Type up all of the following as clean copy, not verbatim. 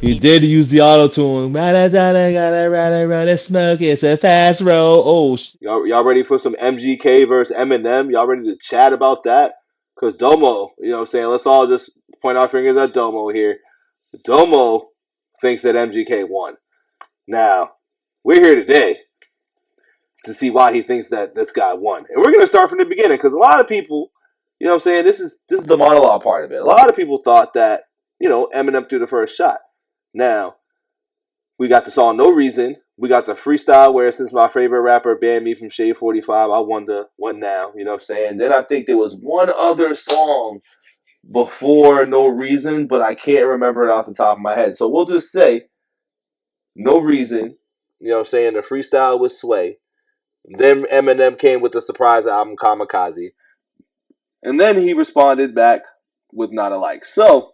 He did use the auto tune. Gotta smoke. It's a fast roll. Oh, Y'all ready for some MGK versus Eminem? Y'all ready to chat about that? Cause Domo, you know what I'm saying? Let's all just point our fingers at Domo here. Domo thinks that MGK won. Now, we're here today to see why he thinks that this guy won. And we're gonna start from the beginning because a lot of people, you know what I'm saying, this is the monologue part of it. A lot of people thought that, Eminem threw the first shot. Now, we got the song No Reason. We got the freestyle where since my favorite rapper banned me from Shade 45, I wonder what now. You know what I'm saying? Then I think there was one other song before No Reason, but I can't remember it off the top of my head. So we'll just say No Reason. You know what I'm saying? The freestyle with Sway. Then Eminem came with the surprise album Kamikaze. And then he responded back with Not Alike. So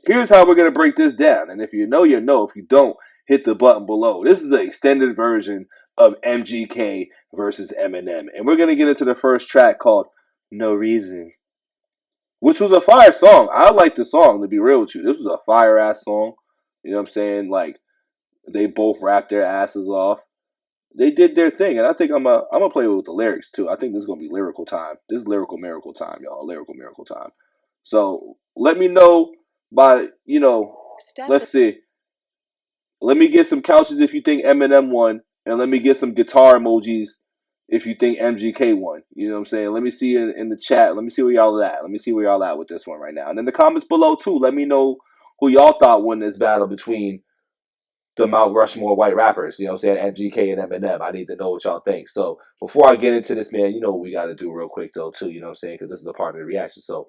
here's how we're going to break this down. And if you know, you know. If you don't, hit the button below. This is the extended version of MGK versus Eminem. And we're going to get into the first track called No Reason, which was a fire song. I like the song, to be real with you. This was a fire ass song. You know what I'm saying? Like, they both rapped their asses off. They did their thing, and I think I'm gonna play with the lyrics too. I think this is gonna be lyrical time. This is lyrical miracle time, y'all. Lyrical miracle time. So let me know by let's see. Let me get some couches if you think Eminem won, and let me get some guitar emojis if you think MGK won. You know what I'm saying? Let me see in the chat. Let me see where y'all at. Let me see where y'all at with this one right now. And in the comments below too, let me know who y'all thought won this battle between the Mount Rushmore white rappers, you know what I'm saying? MGK and Eminem. I need to know what y'all think. So before I get into this, man, you know what we got to do real quick, though, too, you know what I'm saying? Because this is a part of the reaction. So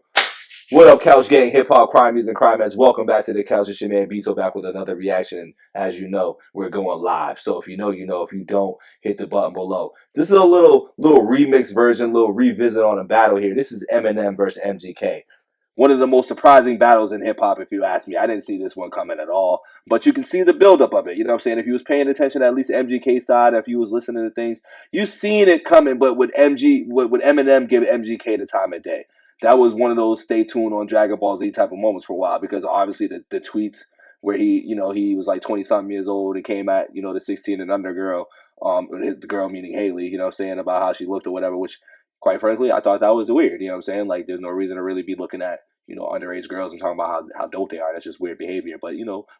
what up, Couch Gang, Hip Hop, Crime Music, and Crime Heads? Welcome back to the Couch. It's your man Beto back with another reaction. As you know, we're going live. So if you know, you know. If you don't, hit the button below. This is a little remix version, little revisit on a battle here. This is Eminem versus MGK. One of the most surprising battles in hip hop, if you ask me. I didn't see this one coming at all. But you can see the buildup of it. You know what I'm saying? If you was paying attention to at least MGK side, if you was listening to things, you seen it coming. But with Eminem give MGK the time of day. That was one of those stay tuned on Dragon Ball Z type of moments for a while because obviously the tweets where he was like 20 something years old and came at the 16 and under girl, the girl meaning Haley, you know what I'm saying, about how she looked or whatever, which quite frankly, I thought that was weird. You know what I'm saying? Like, there's no reason to really be looking at, underage girls and talking about how dope they are. That's just weird behavior. But,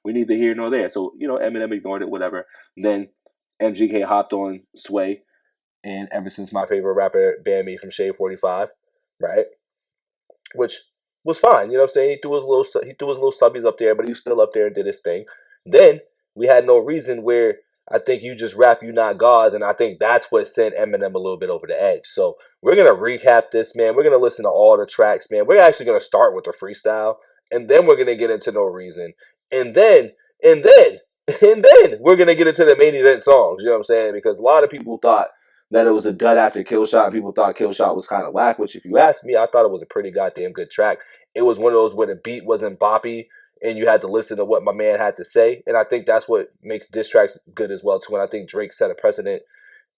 we neither here nor there. So, Eminem ignored it, whatever. Then MGK hopped on Sway. And ever since my favorite rapper banned me from Shade 45, right? Which was fine. You know what I'm saying? He threw his little subbies up there, but he was still up there and did his thing. Then we had No Reason where I think you just rap you not gods, and I think that's what sent Eminem a little bit over the edge. So we're gonna recap this, man. We're gonna listen to all the tracks, man. We're actually gonna start with the freestyle, and then we're gonna get into No Reason, and then and then and then we're gonna get into the main event songs. You know what I'm saying? Because a lot of people thought that it was a dud after Killshot, and people thought Killshot was kind of whack, which if you ask me, I thought it was a pretty goddamn good track. It was one of those where the beat wasn't boppy, and you had to listen to what my man had to say, and I think that's what makes diss tracks good as well, too, and I think Drake set a precedent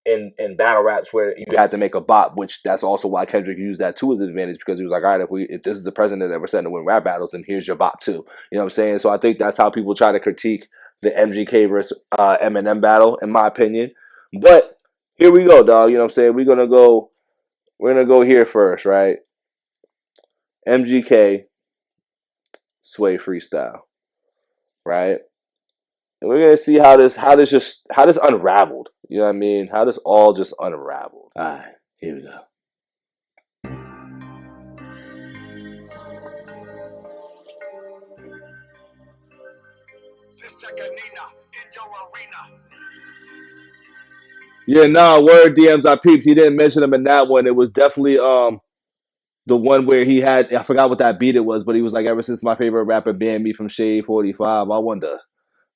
in battle raps where you had to make a bop, which that's also why Kendrick used that to his advantage because he was like, all right, if this is the president that we're setting to win rap battles, then here's your bop too. You know what I'm saying? So I think that's how people try to critique the MGK versus Eminem battle, in my opinion. But here we go, dog. You know what I'm saying? We're gonna go here first, right? MGK Sway freestyle, right? And we're gonna see how this unraveled. You know what I mean? How this all just unraveled. All right, here we go. Yeah, nah, word DMs I peeped. He didn't mention him in that one. It was definitely the one where he had, I forgot what that beat it was, but he was like, ever since my favorite rapper banned me from Shade 45, I wonder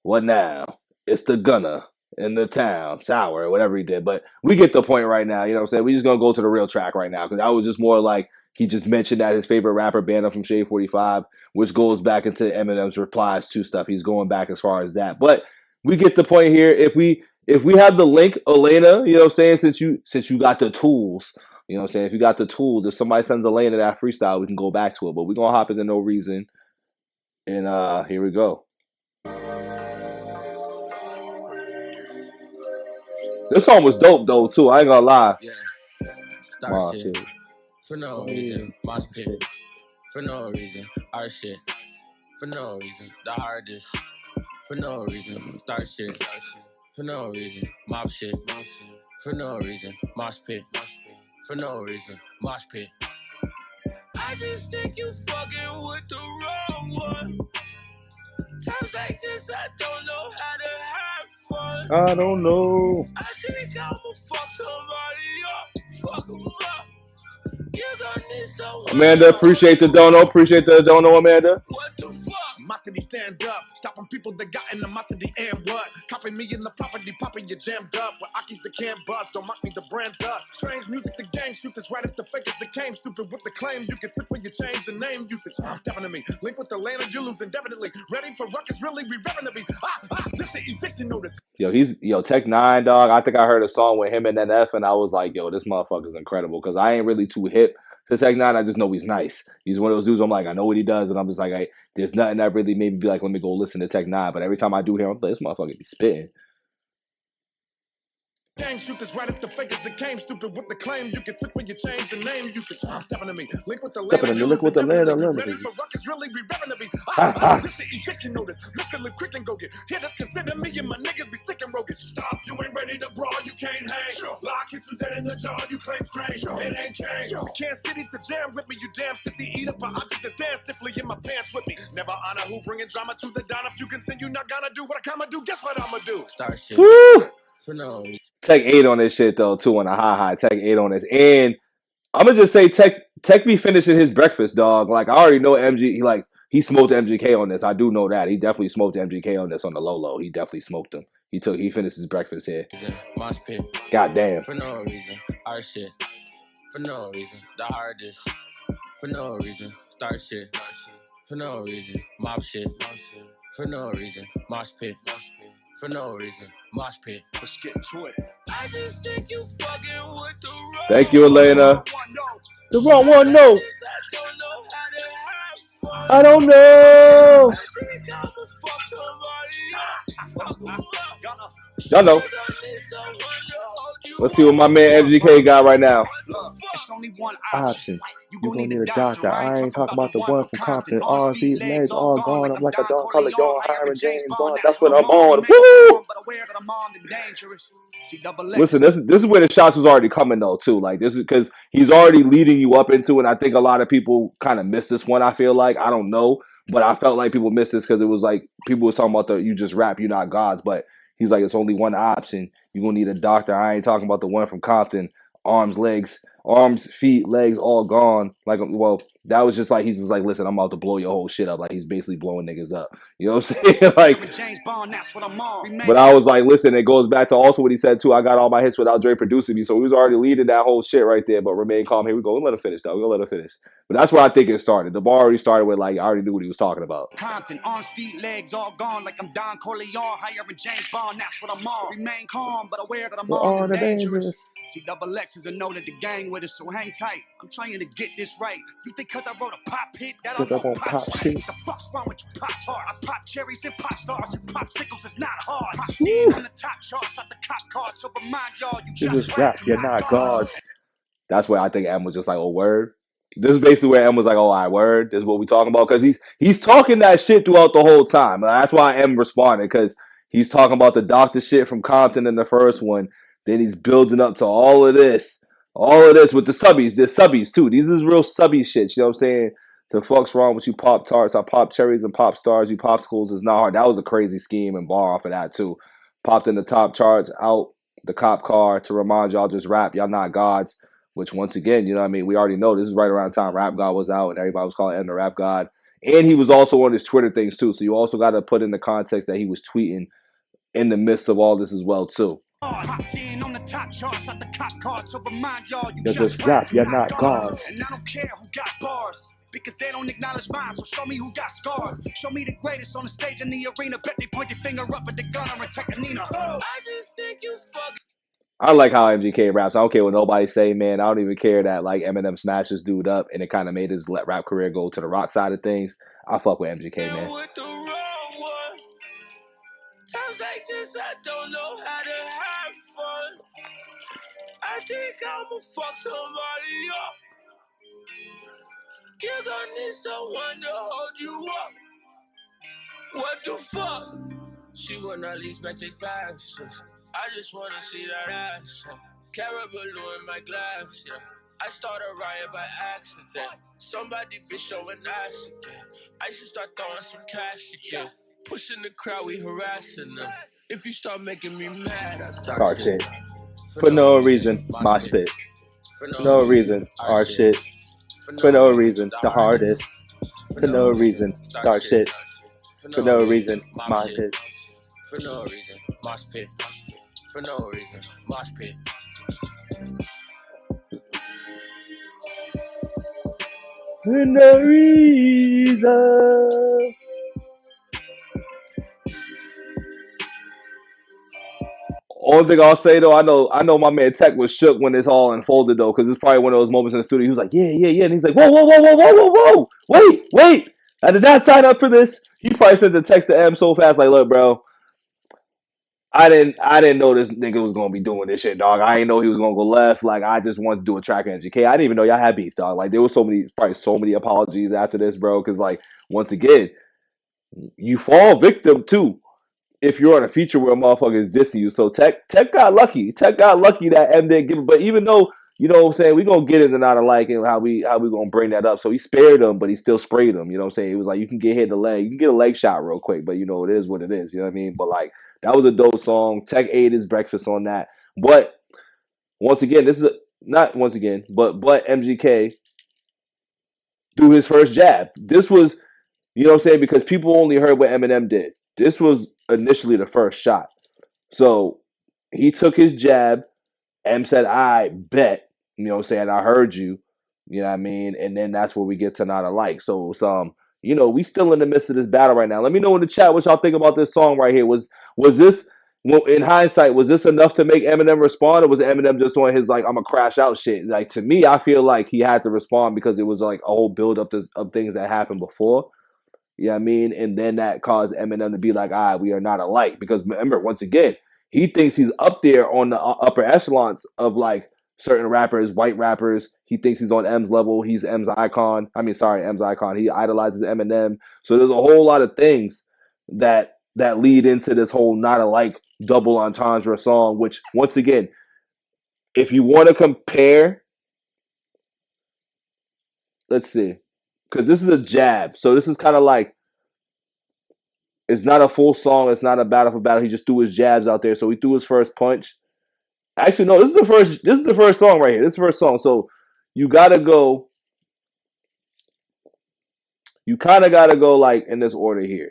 what now? It's the gunner in the town, sour, whatever he did. But we get the point right now. You know what I'm saying? We just gonna go to the real track right now because that was just more like he just mentioned that his favorite rapper banned him from Shade 45, which goes back into Eminem's replies to stuff. He's going back as far as that. But we get the point here. If we have the link, Elena, you know what I'm saying? Since you got the tools, you know what I'm saying? If you got the tools, if somebody sends Elena that freestyle, we can go back to it. But we're gonna hop into No Reason. And here we go. This song was dope though too. I ain't gonna lie. Yeah. Start shit. Shit. For no reason. Mosh pit. For no reason. Our shit. For no reason. The hardest. For no reason. Start shit. For no reason. Mob shit. For no reason. Mosh pit. For no reason. Mosh pit. I just think you fucking with the wrong one. Times like this, I don't know how to have fun. I don't know. I think I'ma fuck somebody up. Fuck 'em up. You gonna need someone. Amanda, appreciate the dono. Appreciate the dono, Amanda. What the fuck? My city stand up, stopping people that got in the my city and what? Copying me in the property, popping you jammed up. With Akis that can't bust, don't mock me, the brand's us. Strange music, the gang shoot this right at the fakers that came. Stupid with the claim, you can click when you change the name usage. I'm stepping to me, link with the land and you lose indefinitely. Ready for ruckus, really, we revving to be. This the eviction notice. Yo, Tech Nine, dog. I think I heard a song with him and NF, and I was like, yo, this motherfucker's incredible. Because I ain't really too hip to Tech Nine. I just know he's nice. He's one of those dudes. I'm like, I know what he does, and I'm just like, hey, there's nothing that really made me be like, let me go listen to Tech Nine. But every time I do hear him, I'm like, this motherfucker be spitting. Gang shoot this right at the fakers that came. Stupid with the claim, you can click when you change the name usage. I'm stepping to me, link with the land. Link with the land. Ready for ruckus, really, we revving to be. This the eviction notice. Listen, live quick and go get. Here, this consider me and my niggas be sick and roguish. Stop, you ain't ready to brawl, you can't hang. Lock hits you dead in the jaw, you claim strange. It ain't cane. Kansas City to jam with me, you damn sissy. Eat up an object that's dance stiffly in my pants with me. Never honor who bringing drama to the down. If you continue, not gonna do what I come do. Guess what I'ma do? Start shit. Woo! For no reason. Tech 8 on this shit though too on a high. Tech 8 on this, and I'm gonna just say Tech be finishing his breakfast, dog. Like I already know he smoked MGK on this. I do know that he definitely smoked MGK on this on the low. He definitely smoked him. He finished his breakfast here. Mosh pit. God damn. For no reason. Our shit. For no reason. The hardest. For no reason. Start shit. For no reason. Mob shit. For no reason. Mosh pit. For no reason. Mosh pit. Let's get to it. I just think you fucking with the wrong. Thank you, Elena. The wrong one, no. I don't know. Y'all know. Let's see what my man MGK got right now. It's only one Option. You gonna need a doctor. I ain't talking about the one from Compton. Arms, feet, legs, all gone. I'm like a Don Color, y'all hiring James Bond. That's what I'm on. Woo! Listen, this is where the shots was already coming though too. Like this is because he's already leading you up into it. And I think a lot of people kind of missed this one. I feel like I don't know, but I felt like people missed this because it was like people was talking about the you just rap, you're not gods. But he's like it's only one option. You gonna need a doctor. I ain't talking about the one from Compton. Arms, feet, legs, all gone. Like, well, that was just like he's just like, listen, I'm about to blow your whole shit up. Like he's basically blowing niggas up. You know what I'm saying? Like, but I was like, listen, it goes back to also what he said too. I got all my hits without Dre producing me, so he was already leading that whole shit right there. But remain calm. Here we go. We'll let him finish though. We'll let him finish. But that's where I think it started. The bar already started with like I already knew what he was talking about. Compton, arms, feet, legs, all gone. Like I'm Don Corleone, hiring James Bond. That's what I'm on. Remain calm, but aware that I'm on the dangerous. See, double X is a note of the gang with us, so hang tight. I'm trying to get this right. You think cause I wrote a pop hit that I won't pop shit? What the fuck's wrong with you pop tarts? I pop cherries and pop stars and popsicles. It's not hard. Pop in on the top charts, not the cop cards. So remind y'all, you just rap. You're not gods. That's where I think M was just like, oh word. This is basically where M was like, oh, all right, word. This is what we talking about because he's talking that shit throughout the whole time. That's why M responded because he's talking about the doctor shit from Compton in the first one. Then he's building up to all of this with the subbies. There's subbies too. These is real subby shit. You know what I'm saying? The fuck's wrong with you pop tarts? I pop cherries and pop stars. You popsicles is not hard. That was a crazy scheme and bar off of that too. Popped in the top charts, out the cop car to remind y'all just rap. Y'all not gods. Which once again, you know what I mean? We already know this is right around the time Rap God was out and everybody was calling him the Rap God. And he was also on his Twitter things too. So you also got to put in the context that he was tweeting in the midst of all this as well too. Popped in on the top charts, not the cop card. So remind y'all, you just rap. You're not gods. And I don't care who got bars. Because they don't acknowledge mine, so show me who got scars. Show me the greatest on the stage in the arena. Bet they point their finger up at the gunner and take a Nina. I just think you fucking. I like how MGK raps. I don't care what nobody say, man. I don't even care that like Eminem smashed this dude up and it kind of made his rap career go to the rock side of things. I fuck with MGK, man. With the wrong one. Times like this, I don't know how to have fun. I think I'ma fuck somebody up. You're gonna need someone to hold you up. What the fuck? She wanna leave Mexican passions. I just wanna see that ass. Caribou in my glass, yeah. I start a riot by accident. Somebody be showing ass again. I should start throwing some cash again. Pushing the crowd, we harassing them. If you start making me mad, I start Our shit. shit. For no reason, my spit. For no reason, our shit. For no reason, the hardest. For no reason, start shit. For no reason, my shit. For no reason, mosh pit. For no reason, mosh pit. For no reason. Only thing I'll say though, I know my man Tech was shook when this all unfolded though, because it's probably one of those moments in the studio. He was like, yeah, and he's like, whoa, wait, I did not sign up for this. He probably sent the text to M so fast, like, look, bro, I didn't know this nigga was gonna be doing this shit, dog. I didn't know he was gonna go left. Like, I just wanted to do a track on MGK. I didn't even know y'all had beef, dog. Like, there was probably so many apologies after this, bro. Because like, once again, you fall victim too if you're on a feature where a motherfucker is dissing you. So Tech got lucky. Tech got lucky that M didn't give it. But even though, you know what I'm saying, we gonna get into not alike and how we gonna bring that up. So he spared him, but he still sprayed him. You know what I'm saying? It was like you can get hit in the leg. You can get a leg shot real quick, but you know it is what it is. You know what I mean? But like that was a dope song. Tech ate his breakfast on that. But once again, this is not once again, but MGK threw his first jab. This was, you know what I'm saying, because people only heard what Eminem did. This was initially the first shot. So he took his jab. M said, I bet. You know what I'm saying? I heard you. You know what I mean? And then that's where we get to not alike. So you know, we still in the midst of this battle right now. Let me know in the chat what y'all think about this song right here. Was this, well, in hindsight, was this enough to make Eminem respond, or was Eminem just on his like I'm gonna crash out shit? Like to me, I feel like he had to respond because it was like a whole build up of things that happened before. You know what I mean? And then that caused Eminem to be like, we are not alike. Because remember, once again, he thinks he's up there on the upper echelons of like certain rappers, white rappers. He thinks he's on M's level. He's M's icon. M's icon. He idolizes Eminem. So there's a whole lot of things that lead into this whole not alike double entendre song, which once again, if you want to compare, let's see. Because this is a jab. So this is kind of like, it's not a full song. It's not a battle for battle. He just threw his jabs out there. So he threw his first punch. Actually, no, this is the first. This is the first song right here. This is the first song. So you gotta go. You kind of gotta go like in this order here.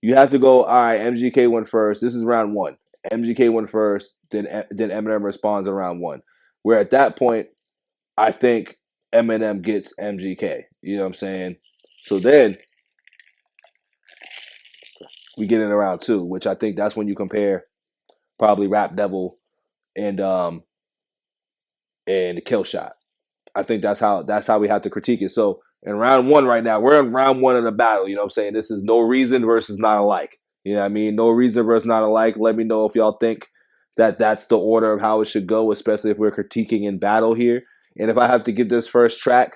You have to go. All right, MGK went first. This is round one. MGK went first. Then Eminem responds in round one. Where at that point, I think Eminem gets MGK. You know what I'm saying? So then we get in round two, which I think that's when you compare probably Rap Devil and Killshot. I think that's how we have to critique it. So in round one right now, we're in round one of the battle. You know what I'm saying? This is No Reason versus Not Alike. You know what I mean? No Reason versus Not Alike. Let me know if y'all think that that's the order of how it should go, especially if we're critiquing in battle here. And if I have to give this first track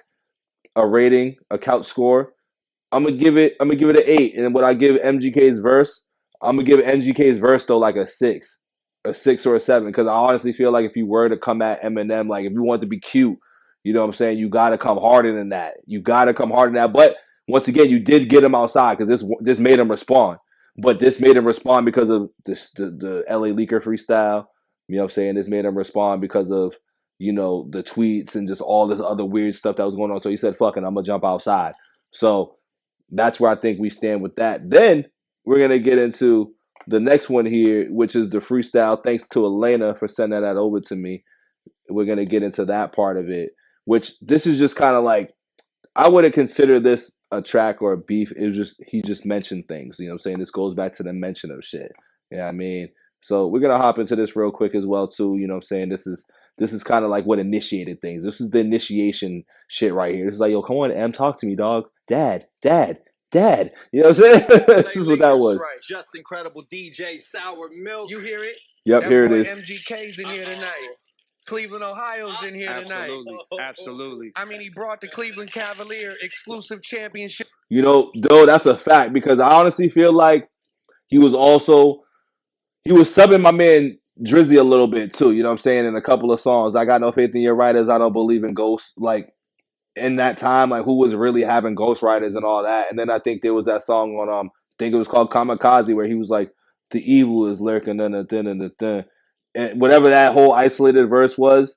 a rating, a count score, I'm gonna give it an 8. And when I give MGK's verse, I'm gonna give MGK's verse though like a 6. A 6 or a 7, because I honestly feel like if you were to come at Eminem, like if you want to be cute, you know what I'm saying, you got to come harder than that. But once again, you did get him outside because this made him respond. But this made him respond because of the LA Leaker freestyle. You know what I'm saying? This made him respond because of, you know, the tweets and just all this other weird stuff that was going on. So he said, fuck it, I'm going to jump outside. So that's where I think we stand with that. Then we're going to get into the next one here, which is the freestyle. Thanks to Elena for sending that over to me. We're going to get into that part of it, which this is just kind of like, I wouldn't consider this a track or a beef. It was just, he just mentioned things. You know what I'm saying? This goes back to the mention of shit. You know what I mean? So we're gonna hop into this real quick as well too. You know what I'm saying? This is kind of like what initiated things. This is the initiation shit right here. This is like, yo, come on, M, talk to me, dog. Dad, dad, dad. You know what I'm saying? This is what that was. Right. Just incredible DJ Sour Milk. You hear it? Yep, That here it boy is. MGK's in here tonight. Cleveland, Ohio's in here tonight. Absolutely. I mean, he brought the Cleveland Cavalier exclusive championship. You know, though, that's a fact because I honestly feel like he was subbing my man Drizzy a little bit too. You know what I'm saying? In a couple of songs, I got no faith in your writers. I don't believe in ghosts. Like in that time, like who was really having ghostwriters and all that. And then I think there was that song on I think it was called Kamikaze where he was like, the evil is lurking and whatever that whole isolated verse was,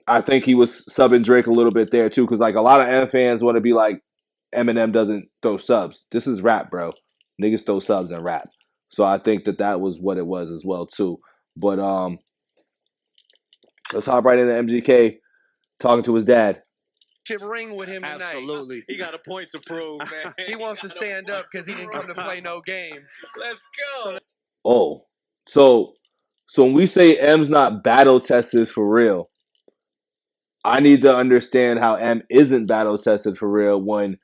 I think he was subbing Drake a little bit there too, because like a lot of M fans want to be like Eminem doesn't throw subs. This is rap, bro. Niggas throw subs and rap. So I think that was what it was as well too. But let's hop right into MGK talking to his dad. Ring with him tonight. Absolutely. He got a point to prove, man. He wants to stand up because he didn't come to play no games. Let's go. Oh, so when we say M's not battle tested for real, I need to understand how M isn't battle tested for real when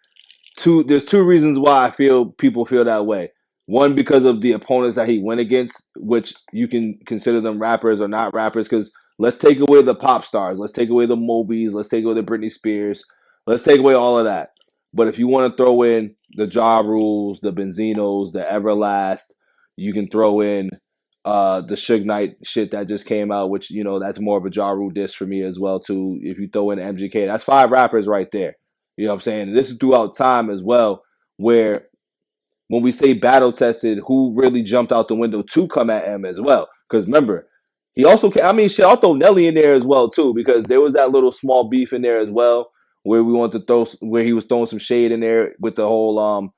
there's two reasons why I feel people feel that way. One, because of the opponents that he went against, which you can consider them rappers or not rappers, because let's take away the pop stars. Let's take away the Mobies. Let's take away the Britney Spears. Let's take away all of that. But if you want to throw in the Ja Rules, the Benzinos, the Everlast, you can throw in the Suge Knight shit that just came out, which, you know, that's more of a Ja Rule diss for me as well, too. If you throw in MGK, that's 5 rappers right there. You know what I'm saying? And this is throughout time as well, where when we say battle tested, who really jumped out the window to come at M as well? Because remember, he also shit, I'll throw Nelly in there as well too, because there was that little small beef in there as well, where where he was throwing some shade in there with the whole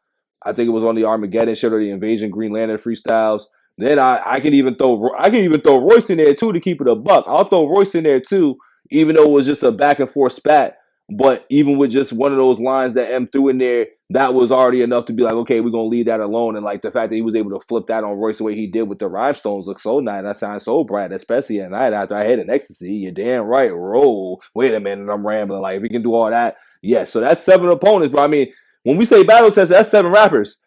I think it was on the Armageddon shit or the Invasion Green Lantern freestyles. Then I can even throw Royce in there too to keep it a buck. I'll throw Royce in there too, even though it was just a back and forth spat. But even with just one of those lines that M threw in there, that was already enough to be like, okay, we're gonna leave that alone. And like the fact that he was able to flip that on Royce the way he did with the rhinestones looks so nice. That sounds so bright, especially at night after I hit an ecstasy. You're damn right. Roll. Wait a minute, I'm rambling. Like if he can do all that, yes. So that's 7 opponents. But I mean, when we say battle test, that's 7 rappers.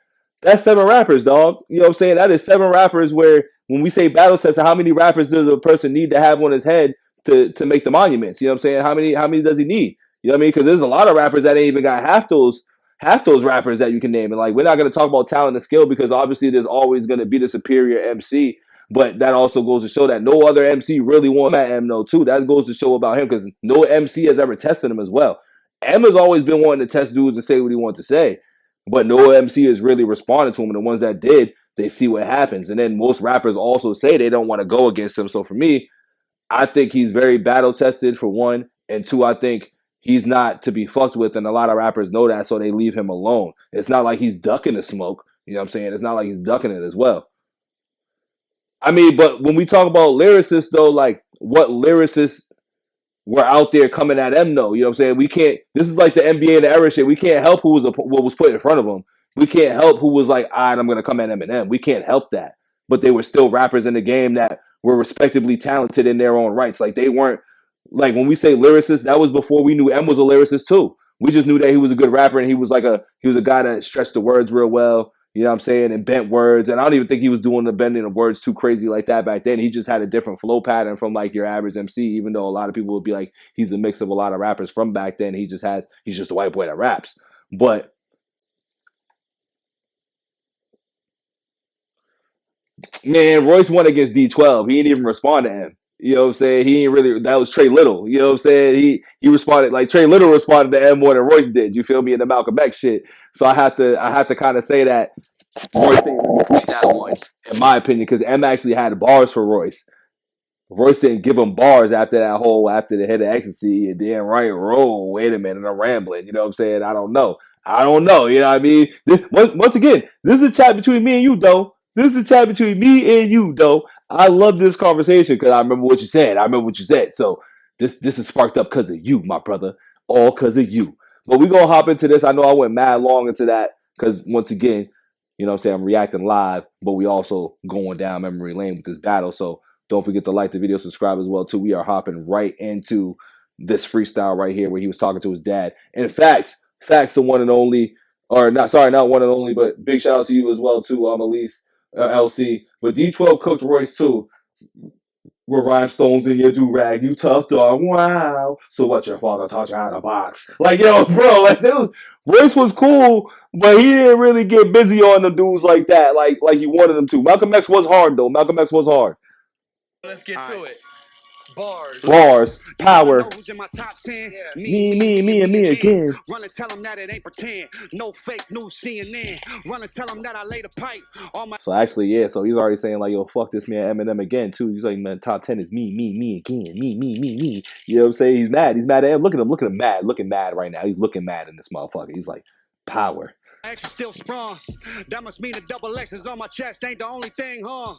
That's 7 rappers, dog. You know what I'm saying? That is 7 rappers. Where when we say battle test, how many rappers does a person need to have on his head to make the monuments? You know what I'm saying? How many does he need? You know what I mean? Because there's a lot of rappers that ain't even got half those rappers that you can name. And like, we're not going to talk about talent and skill because obviously there's always going to be the superior MC. But that also goes to show that no other MC really won that M though too. That goes to show about him because no MC has ever tested him as well. M has always been wanting to test dudes and say what he wants to say, but no MC has really responded to him. And the ones that did, they see what happens. And then most rappers also say they don't want to go against him. So for me, I think he's very battle tested for one, and two, I think he's not to be fucked with, and a lot of rappers know that, so they leave him alone. It's not like he's ducking the smoke. You know what I'm saying? It's not like he's ducking it as well. I mean, but when we talk about lyricists, though, like, what lyricists were out there coming at M, though? You know what I'm saying? We can't, this is like the NBA and the era shit. We can't help what was put in front of them. We can't help who was like, all right, I'm going to come at Eminem. We can't help that. But they were still rappers in the game that were respectably talented in their own rights. Like, they weren't, like when we say lyricist, that was before we knew M was a lyricist too. We just knew that he was a good rapper and he was a guy that stretched the words real well, you know what I'm saying, and bent words. And I don't even think he was doing the bending of words too crazy like that back then. He just had a different flow pattern from like your average MC, even though a lot of people would be like he's a mix of a lot of rappers from back then. He's just a white boy that raps. But man, Royce won against D12. He didn't even respond to him. You know what I'm saying? He ain't really. That was Trey Little. You know what I'm saying? He responded like Trey Little responded to M more than Royce did. You feel me? In the Malcolm X shit. So I have to kind of say that Royce ain't really that one, in my opinion, because M actually had bars for Royce. Royce didn't give him bars after the hit of ecstasy. And then right, roll. Wait a minute, I'm rambling. You know what I'm saying? I don't know. You know what I mean? Once again, this is a chat between me and you, though. This is a chat between me and you, though. I love this conversation because I remember what you said. So this is sparked up because of you, my brother. All because of you. But we're going to hop into this. I know I went mad long into that because, once again, you know what I'm saying, I'm reacting live, but we also going down memory lane with this battle. So don't forget to like the video, subscribe as well too. We are hopping right into this freestyle right here where he was talking to his dad. And facts, the one and only, or not, sorry, not one and only, but big shout out to you as well too, Elise, LC. But D12 cooked Royce too. With rhinestones in your do-rag, you tough dog, wow. So what, your father taught you how to box? Like, yo, bro, like, Royce was cool, but he didn't really get busy on the dudes like that, like you wanted him to. Malcolm X was hard, though. Malcolm X was hard. Let's get to it. Bars. Bars, power. Who's in my top 10? Me again. Run and tell them that it ain't pretend. No fake news, CNN. Run and tell them that I laid a pipe on my. So actually, yeah, so he's already saying, like, yo, fuck this man, Eminem again, too. He's like, man, top 10 is me again, me. You know what I'm saying? He's mad at him. Look at him mad, looking mad right now. He's looking mad in this motherfucker. He's like, power. X still sprung. That must mean the double X's on my chest ain't the only thing, huh?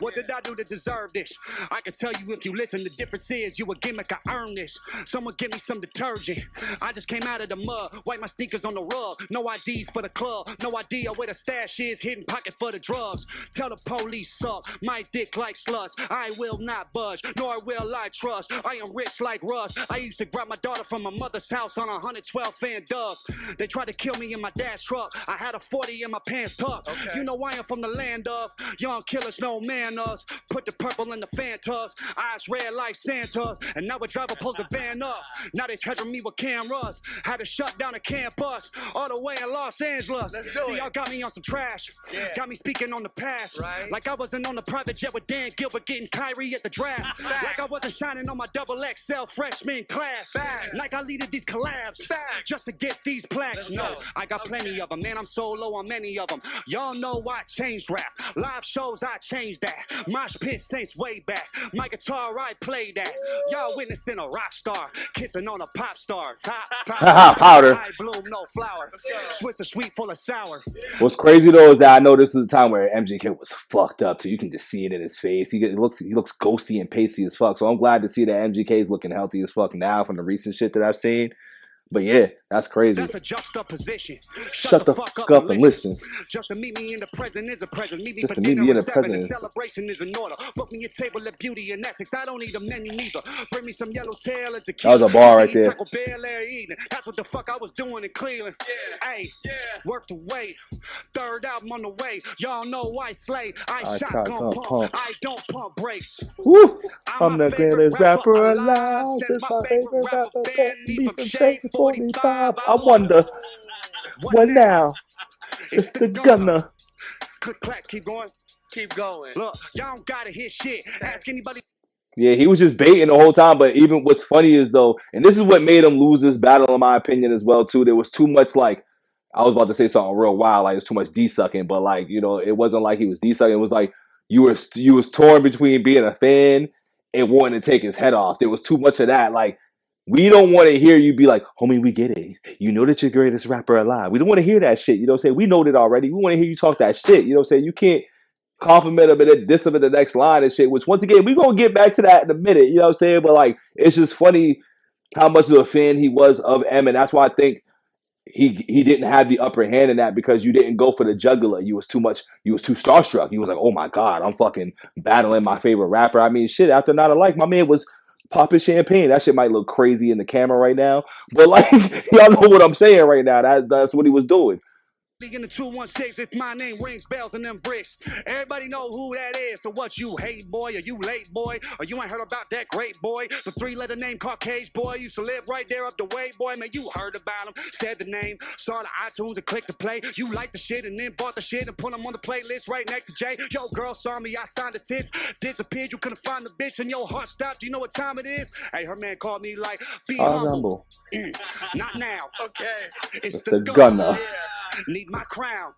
What did I do to deserve this? I can tell you if you listen, the difference is you a gimmick, I earned this. Someone give me some detergent. I just came out of the mud, wipe my sneakers on the rug. No IDs for the club, no idea where the stash is, hidden pocket for the drugs. Tell the police suck, my dick like sluts. I will not budge, nor will I trust. I am rich like Russ. I used to grab my daughter from my mother's house on 112 fan dub. They tried to kill me in my dad's truck. I had a 40 in my pants tucked. Okay. You know I am from the land of young killers, no manners. Put the purple in the Fantas, eyes red like Santa's. And now a driver pulls the van up. Now they treasure me with cameras. Had to shut down a campus all the way in Los Angeles. See, y'all got me on some trash. Yeah. Got me speaking on the past. Right. Like I wasn't on the private jet with Dan Gilbert getting Kyrie at the draft. Like I wasn't shining on my double XL freshman class. Like I leaded these collabs just to get these plaques. No, I got plenty of them. Man, I'm so low on many of them. Y'all know I changed rap. Live shows, I changed that. Mosh pit since way back. My guitar, I played that. Y'all witnessing a rock star kissing on a pop star. Powder. I bloom, no flower. Swiss is sweet, full of sour. What's crazy though is that I know this is a time where MGK was fucked up too. You can just see it in his face. He looks ghosty and pasty as fuck. So I'm glad to see that MGK is looking healthy as fuck now from the recent shit that I've seen. But yeah, that's crazy. That's a juxtaposition. Shut the fuck up and listen. Just to meet me in the present is a present. Meet me Just for to meet dinner me in at the 7. present. The celebration is in order. Book me a table of beauty and Essex. I don't need a menu neither. Bring me some yellow tail and tequila. That was a bar right there. Taco Bell every evening. That's what the fuck I was doing in Cleveland. Hey, worth the wait. Third album on the way. Y'all know I slay. I shotgun pump. I don't pump brakes. Woo! I'm the greatest rapper alive. Since my favorite rapper band me from Shade 45. I wonder what now? It's the gunner. Click clack, keep going. Keep going. Look, y'all don't gotta hear shit. Ask anybody. Yeah, he was just baiting the whole time. But even what's funny is though, and this is what made him lose this battle, in my opinion, as well too. There was too much like, I was about to say something real wild, like it was too much D-sucking, but like, you know, it wasn't like he was D-sucking. It was like you was torn between being a fan and wanting to take his head off. There was too much of that. Like, we don't want to hear you be like, homie, we get it. You know that you're the greatest rapper alive. We don't want to hear that shit. You know what I'm saying? We know that already. We want to hear you talk that shit. You know what I'm saying? You can't compliment him and then diss him in the next line and shit, which once again, we're going to get back to that in a minute. You know what I'm saying? But like, it's just funny how much of a fan he was of M. And that's why I think he didn't have the upper hand in that, because you didn't go for the jugular. You was too starstruck. You was like, oh my God, I'm fucking battling my favorite rapper. I mean, shit, after Not Alike, my man was popping champagne. That shit might look crazy in the camera right now, but like, y'all know what I'm saying right now. That's what he was doing. In the 216, if my name rings bells and them bricks, everybody know who that is. So what, you hate boy, or you late boy, or you ain't heard about that great boy, the 3-letter name Caucasian boy, used to live right there up the way, boy, man, you heard about him, said the name, saw the iTunes and clicked the play, you liked the shit and then bought the shit and put him on the playlist right next to Jay. Yo, girl saw me, I signed the tits, disappeared, you couldn't find the bitch, and your heart stopped. You know what time it is? Hey, her man called me like, be humble. Not now. Okay. It's the gunner. Yeah. Need my crown.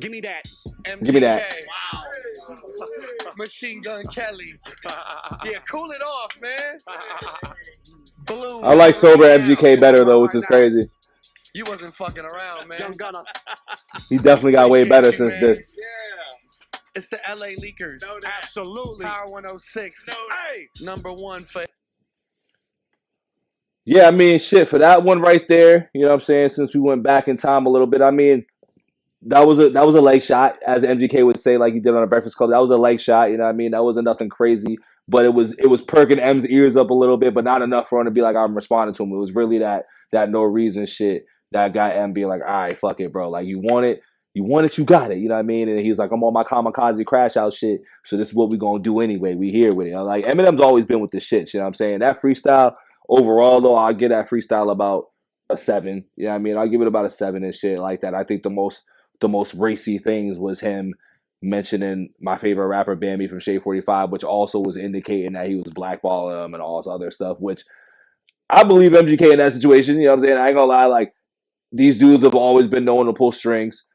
Give me that. MGK. Give me that. Wow. Machine Gun Kelly. Yeah, cool it off, man. Blue. I like sober MGK better though, which is crazy. You wasn't fucking around, man. Young Gunner. He definitely got way better since this. Yeah. It's the LA Leakers. Know that. Absolutely. Power 106. Know that. Hey. #1 for. Yeah, I mean, shit, for that one right there, you know what I'm saying, since we went back in time a little bit, I mean, that was a leg shot, as MGK would say, like he did on a Breakfast Club. That was a leg shot. You know what I mean? That wasn't nothing crazy, but it was perking M's ears up a little bit, but not enough for him to be like, I'm responding to him. It was really that no reason shit that got M being like, all right, fuck it, bro. Like you want it, you got it. You know what I mean? And he was like, I'm on my kamikaze crash out shit. So this is what we gonna do anyway. We here with it. I'm like Eminem's always been with the shit. You know what I'm saying? That freestyle overall though, I'll give that freestyle about a 7. You know what I mean? I'll give it about a 7 and shit like that. I think the most racy things was him mentioning my favorite rapper Bambi from Shade 45, which also was indicating that he was blackballing him and all this other stuff, which I believe MGK in that situation. You know what I'm saying? I ain't gonna lie, like these dudes have always been known to pull strings.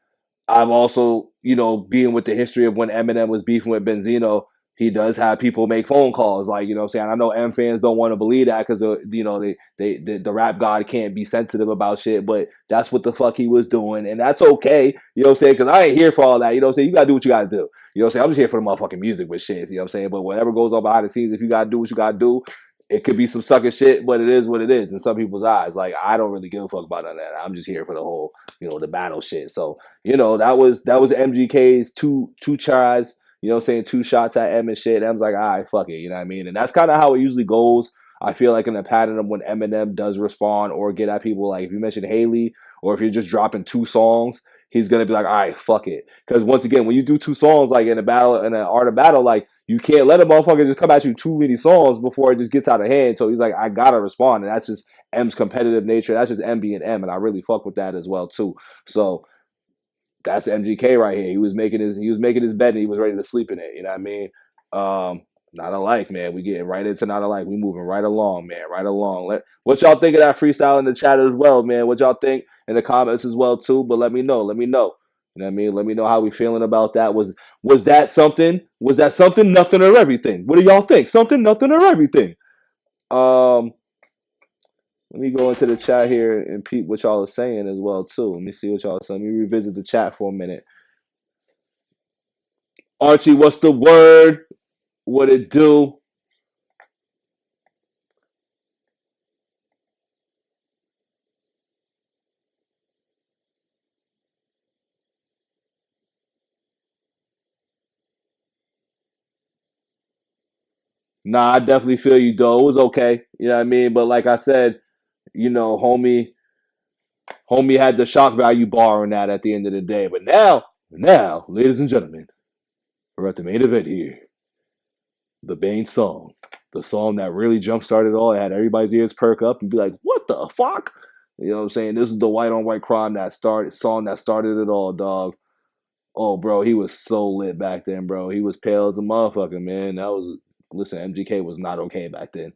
I've also, being with the history of when Eminem was beefing with Benzino, he does have people make phone calls. Like, you know what I'm saying? I know M fans don't want to believe that because, the rap god can't be sensitive about shit, but that's what the fuck he was doing. And that's okay. You know what I'm saying? Because I ain't here for all that. You know what I'm saying? You got to do what you got to do. You know what I'm saying? I'm just here for the motherfucking music with shit. You know what I'm saying? But whatever goes on behind the scenes, if you got to do what you got to do, it could be some sucker shit, but it is what it is in some people's eyes. Like, I don't really give a fuck about none of that. I'm just here for the whole, the battle shit. So, that was MGK's two tries, you know what I'm saying, 2 shots at M and shit. M's like, all right, fuck it, you know what I mean? And that's kind of how it usually goes. I feel like in the pattern of when Eminem does respond or get at people, like if you mention Haley or if you're just dropping 2 songs, he's gonna be like, all right, fuck it. Because once again, when you do 2 songs like in a battle, in an art of battle, like you can't let a motherfucker just come at you too many songs before it just gets out of hand. So he's like, I gotta respond, and that's just M's competitive nature. That's just M being M, and I really fuck with that as well too. So that's MGK right here. He was making his bed and he was ready to sleep in it. You know what I mean? Not alike, man. We getting right into not alike. We moving right along, man. Right along. What y'all think of that freestyle in the chat as well, man? What y'all think in the comments as well too? But let me know. Let me know. You know what I mean? Let me know how we feeling about that. Was that something? Was that something? Nothing or everything? What do y'all think? Something, nothing, or everything? Um, Let me go into the chat here and peep what y'all are saying as well too. Let me see what y'all are saying. Let me revisit the chat for a minute. Archie, what's the word? What it do? Nah, I definitely feel you, though. It was okay. You know what I mean? But like I said, homie had the shock value bar on that at the end of the day. But now, ladies and gentlemen, we're at the main event here. The main song. The song that really jump started it all. It had everybody's ears perk up and be like, what the fuck? You know what I'm saying? This is the white on white crime song that started it all, dog. Oh, bro, he was so lit back then, bro. He was pale as a motherfucker, man. Listen, MGK was not okay back then.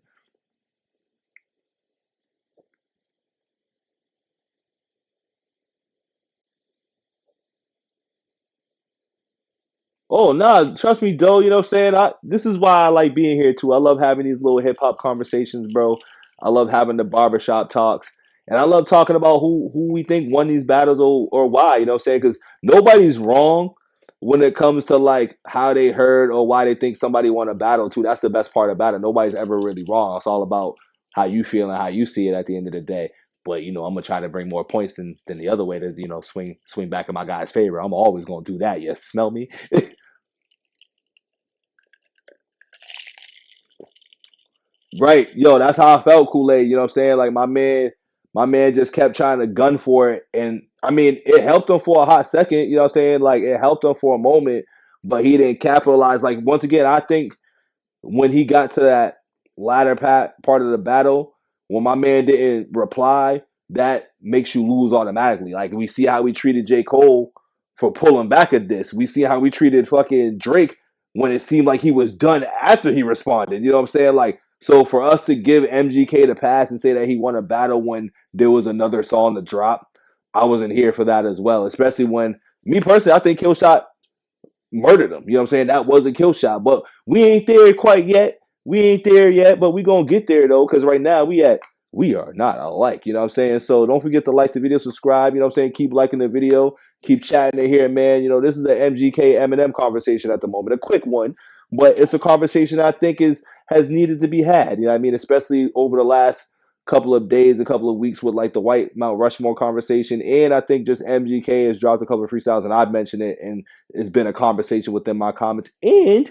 Oh, nah, trust me, Doe. You know what I'm saying? This is why I like being here, too. I love having these little hip hop conversations, bro. I love having the barbershop talks. And I love talking about who we think won these battles or why, you know what I'm saying? Because nobody's wrong when it comes to like how they heard or why they think somebody won a battle, too. That's the best part about it. Nobody's ever really wrong. It's all about how you feel and how you see it at the end of the day. But I'm gonna try to bring more points than the other way to swing back in my guy's favor. I'm always gonna do that. You smell me? Right, yo, that's how I felt, Kool-Aid. You know what I'm saying? Like my man just kept trying to gun for it, and I mean, it helped him for a hot second. You know what I'm saying? Like it helped him for a moment, but he didn't capitalize. Like once again, I think when he got to that latter part of the battle, when my man didn't reply, that makes you lose automatically. Like we see how we treated J. Cole for pulling back at this. We see how we treated fucking Drake when it seemed like he was done after he responded. You know what I'm saying? Like so for us to give MGK the pass and say that he won a battle when there was another song to drop, I wasn't here for that as well. Especially when me personally, I think Killshot murdered him. You know what I'm saying? That was a kill shot. But we ain't there quite yet. We ain't there yet, but we gonna get there though, because right now we are not alike. You know what I'm saying? So don't forget to like the video, subscribe, you know what I'm saying? Keep liking the video, keep chatting in here, man. This is the MGK Eminem conversation at the moment. A quick one, but it's a conversation I think has needed to be had. You know what I mean? Especially over the last couple of days, a couple of weeks with like the White Mount Rushmore conversation, and I think just MGK has dropped a couple of freestyles, and I've mentioned it, and it's been a conversation within my comments, and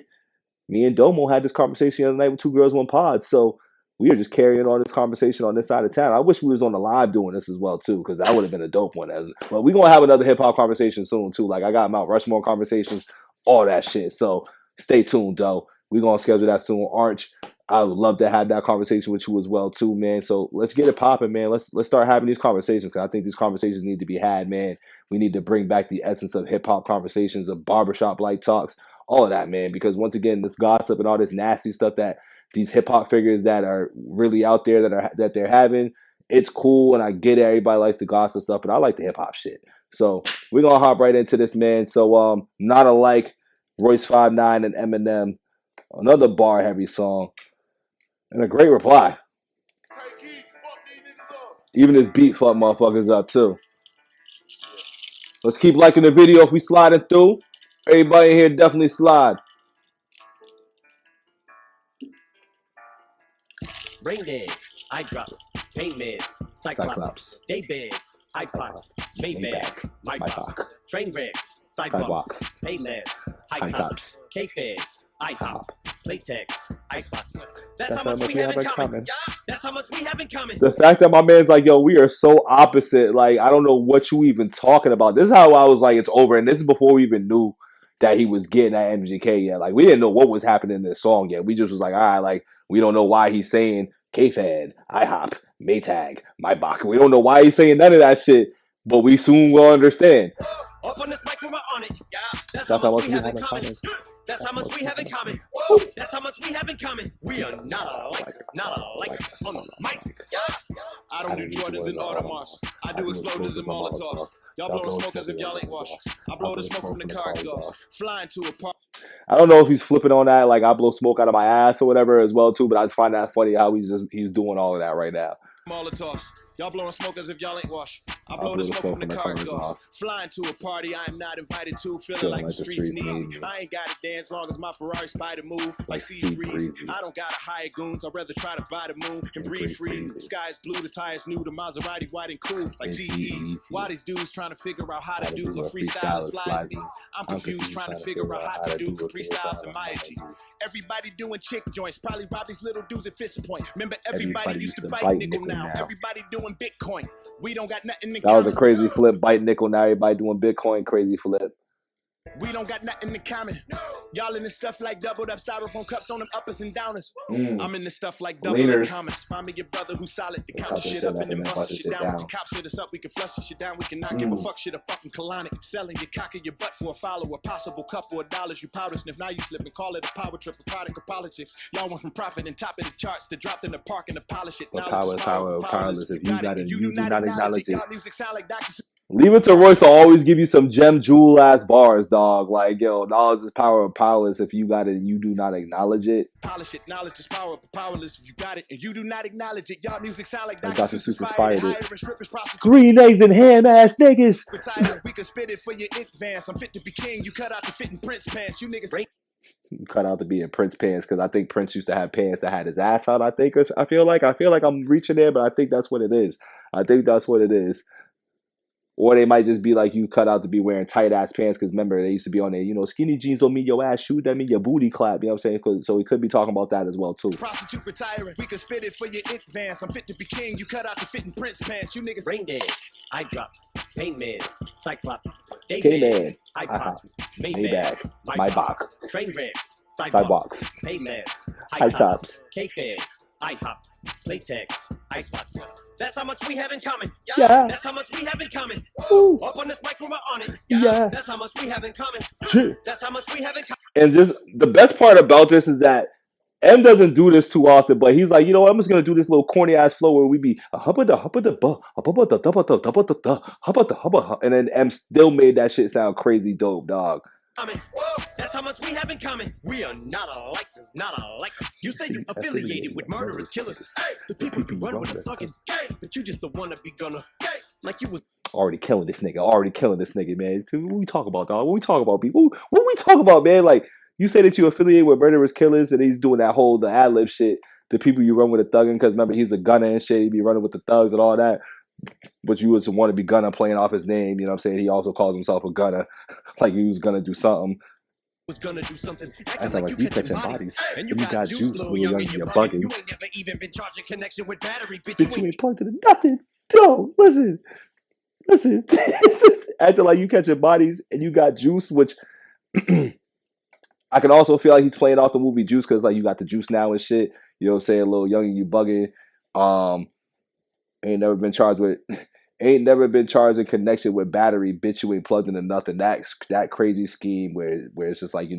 me and Domo had this conversation the other night with Two Girls One Pod. So we are just carrying on this conversation on this side of town. I wish we was on the live doing this as well too, because that would have been a dope one. But we're gonna have another hip hop conversation soon too. Like I got Mount Rushmore conversations, all that shit. So stay tuned, though. We're gonna schedule that soon. Arch, I would love to have that conversation with you as well too, man. So let's get it popping, man. Let's start having these conversations, because I think these conversations need to be had, man. We need to bring back the essence of hip hop conversations, of barbershop like talks, all of that, man. Because once again, this gossip and all this nasty stuff that these hip hop figures that are really out there that they're having, it's cool, and I get it. Everybody likes the gossip stuff, but I like the hip hop shit. So we're gonna hop right into this, man. So Not Alike, Royce 5'9" and Eminem, another bar heavy song, and a great reply. Even his beat fuck motherfuckers up too. Let's keep liking the video if we sliding through. Everybody in here definitely slide. Brain dead, eye drops, pain meds, cyclops, day bed, iPod, Maybach, my pop, train wrecks, sidewalks, payless, high tops, K-Fed, IHOP, Playtex, Icebox. That's how much we have in common. That's how much we have in common. The fact that my man's like, yo, we are so opposite. Like, I don't know what you even talking about. This is how I was like, it's over. And this is before we even knew that he was getting at MGK yet. Like, we didn't know what was happening in this song yet. We just was like, all right, like, we don't know why he's saying K-Fed, IHOP, Maytag, Maybach. We don't know why he's saying none of that shit, but we soon will understand. Up on this mic, we're on it. Yeah, that's how much we have in common. That's how much we have in common. That's how much we have in common. We are not alike. Not alike on the mic. Yeah. I don't do Jordans and Audemars. I do explosions and Molotovs. Y'all blowing smoke as if y'all ain't washed. I blow the smoke from the car exhaust. Flying to a park. I don't know if he's flipping on that, like I blow smoke out of my ass or whatever as well too, but I just find that funny how he's doing all of that right now. Molotovs. Y'all blowing smoke as if y'all ain't washed. I blow the smoke from the car exhaust. Flying to a party I am not invited to. Feeling like the streets need me. I ain't gotta dance long as my Ferrari spider move like sea breeze. I don't gotta hire goons. I'd rather try to buy the moon and breathe free. The sky is blue, the tires new, the Maserati white and cool like GEs. Why these dudes trying to figure out how to do what freestyle is flies me? I'm confused trying to figure out how to do what freestyles in my G. Everybody doing chick joints. Probably rob these little dudes at Fist Point. Remember everybody used to bite nickel now. Everybody doing Bitcoin. We don't got nothing in common. That was a crazy flip. Bite nickel. Now everybody doing Bitcoin. Crazy flip. We don't got nothing in common. Y'all in this stuff like doubled up styrofoam cups on them uppers and downers. I'm in this stuff like double up comments. Find me your brother who's solid to count shit up and then bust shit down. When the cops hit us up, we can flush shit down. We can not give a fuck shit a fucking colonic. Selling your cock in your butt for a follower. Possible couple of dollars. You powder sniff. Now you slip and call it a power trip, a product of politics. Y'all went from profit and top of the charts to dropped in the park and to polish it. Now it's powerless. If you got it, you do not acknowledge it. Y'all music sound like Dr. Leave it to Royce to always give you some gem jewel ass bars, dog. Like, yo, knowledge is power of powerless. If you got it, you do not acknowledge it. Polish it. Knowledge is power, but powerless if you got it and you do not acknowledge it. Y'all music sound like Dr. Seuss inspired it. Strippers, Green eggs and ham ass niggas. We can spit it for your advance. I'm fit to be king. You cut out the fitting Prince pants. You niggas You cut out to be in Prince pants, because I think Prince used to have pants that had his ass out. I feel like I'm reaching there, but I think that's what it is. Or they might just be like, you cut out to be wearing tight ass pants, because remember, they used to be on there, skinny jeans don't mean your ass shoot, that mean your booty clap. You know what I'm saying? So we could be talking about that as well too. Prostitute retiring. We can spit it for your advance. I'm fit to be king. You cut out the fitting Prince pants. You niggas brain dead, eye drops, pain meds, cyclops, day K-Man, iPod, Maybach, Maybach, train wrecks, sidewalks, payless, high tops, K-Fed, IHOP, Playtex, Icebox. That's how much we have in common. Yeah. That's how much we have in common. Ooh. Up on this mic, we're on it. Yeah. That's how much we have in common. That's how much we have in common. And just the best part about this is that M doesn't do this too often, but he's like, I'm just gonna do this little corny ass flow where we be and then M still made that shit sound crazy dope, dog. That's how much we have in common. We are not alike. Not alike. You say you're affiliated with murderers, killers. The people you run with are fucking gay, but you just the one to be gonna like you was already killing this nigga, man. What we talk about, dog? What we talk about, people? What we talk about, man? Like, you say that you affiliate with murderers, killers, and he's doing that whole the ad lib shit. the people you run with a thugging, because remember he's a gunner and shit. He be running with the thugs and all that. But you would want to be gunner playing off his name. You know what I'm saying? He also calls himself a gunner, like he was gonna do something. Was gonna do something. Acting like you catching bodies, and you got juice, little young, you're bugging. You ain't never even been charging connection with battery, bitch. Bitch, you ain't plugged into nothing. No, listen. Acting like you catching bodies and you got juice, which I can also feel like he's playing off the movie Juice, because like you got the juice now and shit. You know what I'm saying? Little young and you bugging. Ain't never been charged in connection with battery, bitch. You ain't plugged into nothing. That crazy scheme where it's just like,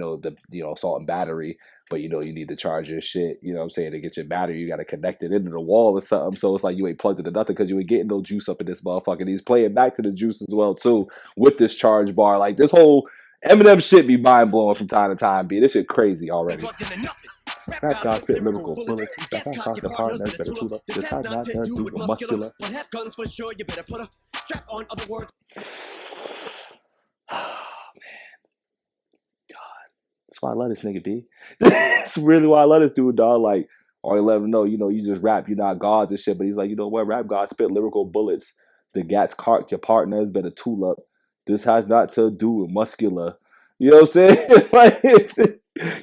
salt and battery, but you need to charge your shit. You know what I'm saying? To get your battery, you got to connect it into the wall or something. So it's like you ain't plugged into nothing because you ain't getting no juice up in this motherfucker. And he's playing back to the juice as well too with this charge bar. Like this whole Eminem shit be mind blowing from time to time. This shit crazy already. Rap God spit lyrical bullets. That I talk to partners better tool up. This has not to do with muscular. But have guns for sure. You better put a strap on. Other words. Oh man, God, that's why I love this nigga, B. That's really why I love this dude, dog. Like, or I let him know, you just rap, you're not gods and shit. But he's like, you know what, Rap God spit lyrical bullets. The gats cart your partners better tool up. This has not to do with muscular. You know what I'm saying? Like,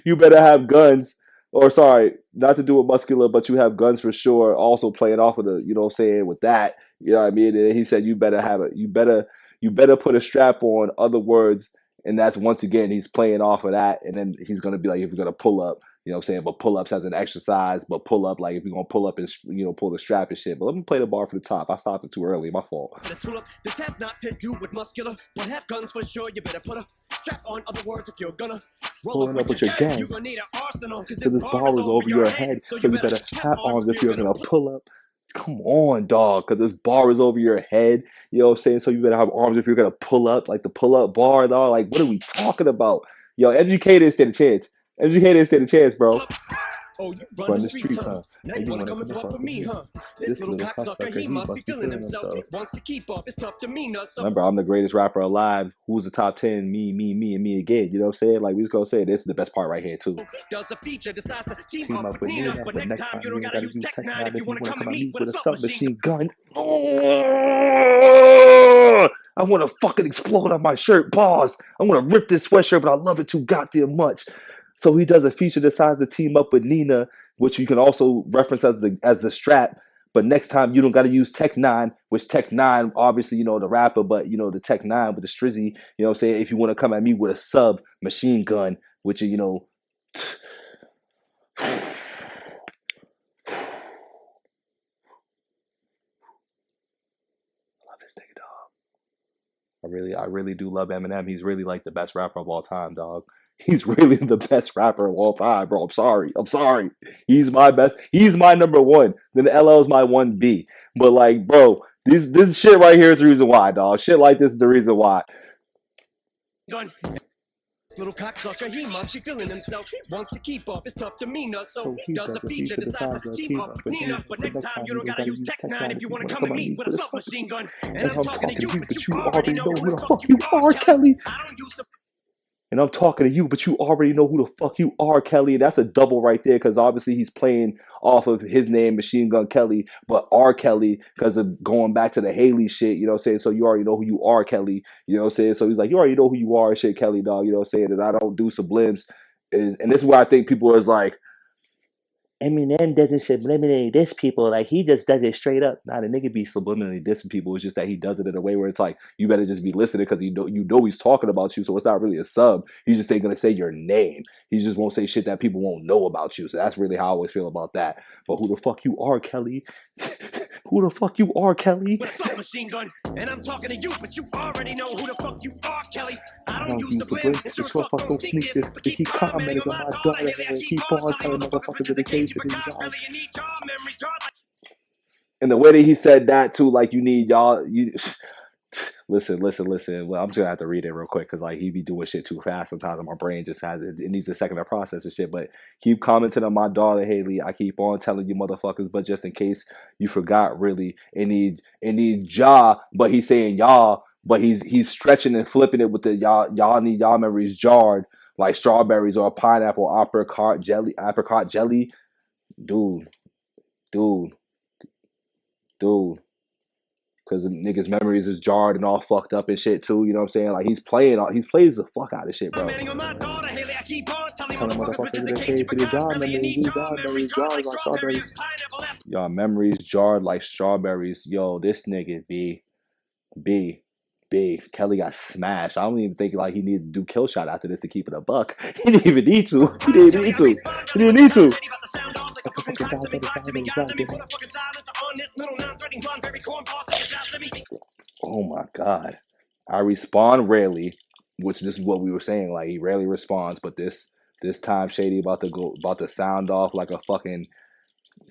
you better have guns. Or sorry, not to do with muscular, but you have guns for sure. Also playing off of the, you know what I'm saying, with that. You know what I mean? And he said you better have it. You better put a strap on. Other words, and that's once again he's playing off of that. And then he's gonna be like, if you're gonna pull up, you know what I'm saying? But pull ups as an exercise, but pull up like if you're gonna pull up and pull the strap and shit. But let me play the bar for the top. I stopped it too early. My fault. This has not to do with muscular, but have guns for sure. You better put a strap on. Other words, if you're gonna roll up with your gang, you're gonna need an arsenal because this bar is over your head. So you better have arms if you're gonna pull up. Come on, dog, because this bar is over your head. You know what I'm saying? So you better have arms if you're gonna pull up, like the pull up bar, dog. Like, what are we talking about? Yo, MGK didn't stand a chance. MGK didn't stand a chance, bro. Oh, you run the streets, huh? Now you wanna come and fuck with me, huh? This little cocksucker, he must be feeling himself. He wants to keep up. It's tough to me, nuts. Remember, I'm the greatest rapper alive. Who's the top 10? Me, and me again. You know what I'm saying? Like, we just gonna say this is the best part right here, too. Does a feature decides to team up with Nina, but next time you don't gotta use Tech 9 if you wanna come and meet with a submachine gun. I want to fucking explode on my shirt. Pause. I want to rip this sweatshirt, but I love it too goddamn much. So he does a feature, decides to team up with Nina, which you can also reference as the strap. But next time you don't got to use Tech 9, which Tech 9, obviously, the rapper, but, the Tech 9 with the Strizzy, you know what I'm saying? If you want to come at me with a sub machine gun, which, I love this nigga, dog. I really do love Eminem. He's really like the best rapper of all time, dog. He's really the best rapper of all time, bro. I'm sorry. He's my best. He's my number one. Then the LL is my 1B. But like, bro, this shit right here is the reason why, dog. Shit like this is the reason why. Gun. Little cocksucker, he must be feeling himself. He wants to keep up. It's tough to me, nuts. So he does a feature, decides to team up with Nina. But next time you don't gotta use Tech 9 if you wanna come and meet with a submachine gun. And I'm talking to you, but you already know who the fuck you are, Kelly. I don't use And I'm talking to you, but you already know who the fuck you are, Kelly. And that's a double right there, because obviously he's playing off of his name, Machine Gun Kelly, but R. Kelly, because of going back to the Haley shit, you know what I'm saying? So you already know who you are, Kelly, you know what I'm saying? So he's like, you already know who you are, shit, Kelly, dog, you know what I'm saying? And I don't do sublims. And this is where I think people is like, Eminem doesn't subliminally diss people. Like, he just does it straight up. Nah, the nigga be subliminally dissing people. It's just that he does it in a way where it's like, you better just be listening because you know he's talking about you. So it's not really a sub. He just ain't going to say your name. He just won't say shit that people won't know about you. So that's really how I always feel about that. But who the fuck you are, Kelly? Who the fuck you are, Kelly? with a submachine gun, and I'm talking to you, but you already know who the fuck you are, Kelly. I don't use the blame, and sure as fuck don't sneak this, but keep commenting on my daughter, and keep on telling motherfuckers dedication to these guys. And the way that he said that too, like, you need y'all, listen. Well, I'm just gonna have to read it real quick because like he be doing shit too fast sometimes, and my brain just has it needs a second to process and shit. But keep commenting on my daughter Haley. I keep on telling you motherfuckers, but just in case you forgot, really, it need y'all, but he's saying y'all, but he's stretching and flipping it with the y'all need y'all memories jarred like strawberries or pineapple apricot jelly. Dude, dude. Because the niggas' memories is jarred and all fucked up and shit too. You know what I'm saying? Like he's plays the fuck out of shit, bro. Telling motherfuckers in case to the jar memories jarred like strawberries. Y'all memories jarred like strawberries. Yo, this nigga B. Kelly got smashed. I don't even think like he needed to do Killshot after this to keep it a buck. He didn't even need to. He didn't need to. Oh my god. I respond rarely, which this is what we were saying. Like he rarely responds, but this time Shady about to sound off like a fucking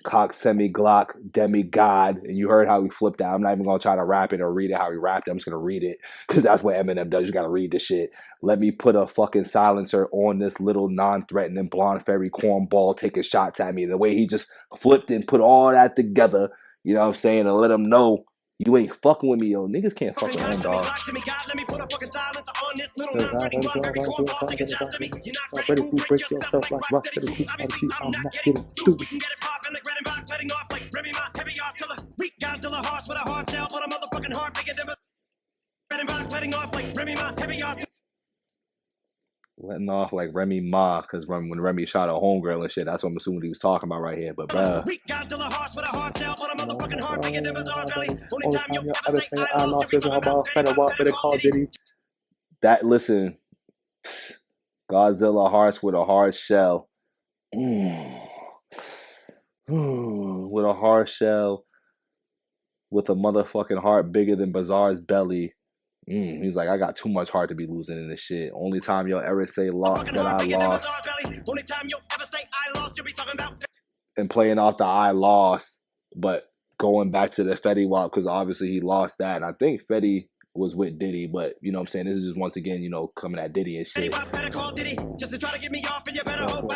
cock semi-glock demigod, and you heard how he flipped out. I'm not even gonna try to rap it or read it how he rapped it. I'm just gonna read it because that's what Eminem does. You gotta read this shit. Let me put a fucking silencer on this little non-threatening blonde fairy cornball taking shots at me. The way he just flipped and put all that together, you know what I'm saying, and let him know you ain't fucking with me, yo. Niggas can't fuck around, dog. Letting off like Remy Ma, because when Remy shot a homegirl and shit, that's what I'm assuming he was talking about right here. But bruh, only time you ever say I lost is about better call Diddy. That listen, Godzilla hearts with a hard shell. With a hard shell, with a motherfucking heart bigger than Bazaar's belly. He's like, I got too much heart to be losing in this shit. Only time you'll ever say that I lost. And playing off the I lost, but going back to the Fetty Wap, because obviously he lost that. And I think Fetty was with Diddy, but you know what I'm saying? This is just once again, you know, coming at Diddy and shit. Just to try to get me off of your better hope.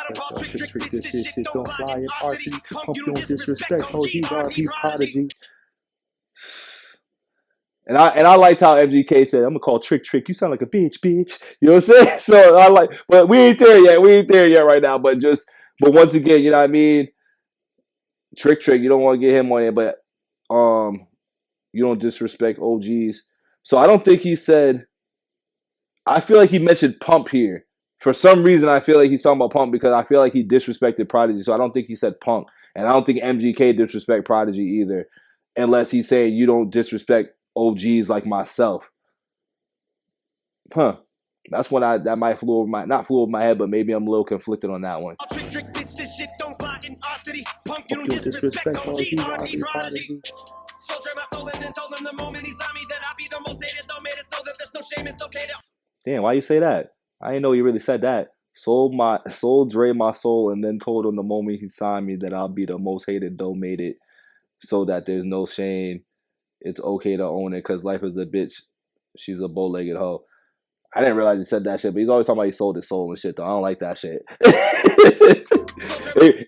Trick, this shit don't fly in RC. Pump you don't disrespect. OG's RP prodigy. And I liked how MGK said, I'm gonna call Trick. You sound like a bitch. You know what I'm saying? So I like, but we ain't there yet right now. But once again, you know what I mean? Trick, you don't want to get him on it, but you don't disrespect OGs. So I don't think he said. I feel like he mentioned Pump here. For some reason, I feel like he's talking about Pump because I feel like he disrespected Prodigy. So I don't think he said Punk, and I don't think MGK disrespect Prodigy either, unless he's saying you don't disrespect OGs like myself. Huh. That's when that might flew over my head, but maybe I'm a little conflicted on that one. Trick, bitch, this shit don't fly in our city. Punk, you don't disrespect OGs, RP prodigy. Soldier my soul in and told him the moment he saw me that I'd be the most hated, though made it so that there's no shame, it's okay to. Damn, why you say that? I didn't know you really said that. Sold Dre my soul and then told him the moment he signed me that I'll be the most hated, though made it so that there's no shame. It's okay to own it because life is a bitch. She's a bow-legged hoe. I didn't realize he said that shit, but he's always talking about he sold his soul and shit, though. I don't like that shit.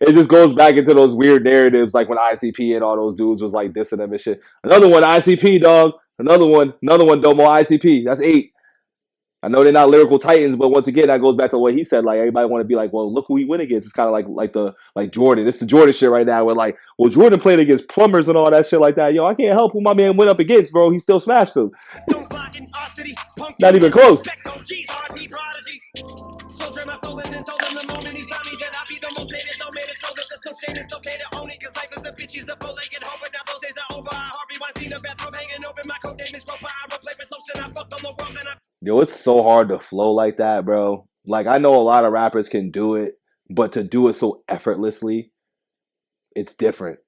it just goes back into those weird narratives, like when ICP and all those dudes was like dissing them and shit. Another one, ICP, dog. Another one, Domo, ICP. That's 8. I know they're not lyrical titans, but once again, that goes back to what he said. Like everybody want to be like, well, look who he went against. It's kind of like Jordan. It's the Jordan shit right now. We're like, well, Jordan played against plumbers and all that shit like that. Yo, I can't help who my man went up against, bro. He still smashed him. Not even close. Yo, it's so hard to flow like that, bro. Like, I know a lot of rappers can do it, but to do it so effortlessly, it's different.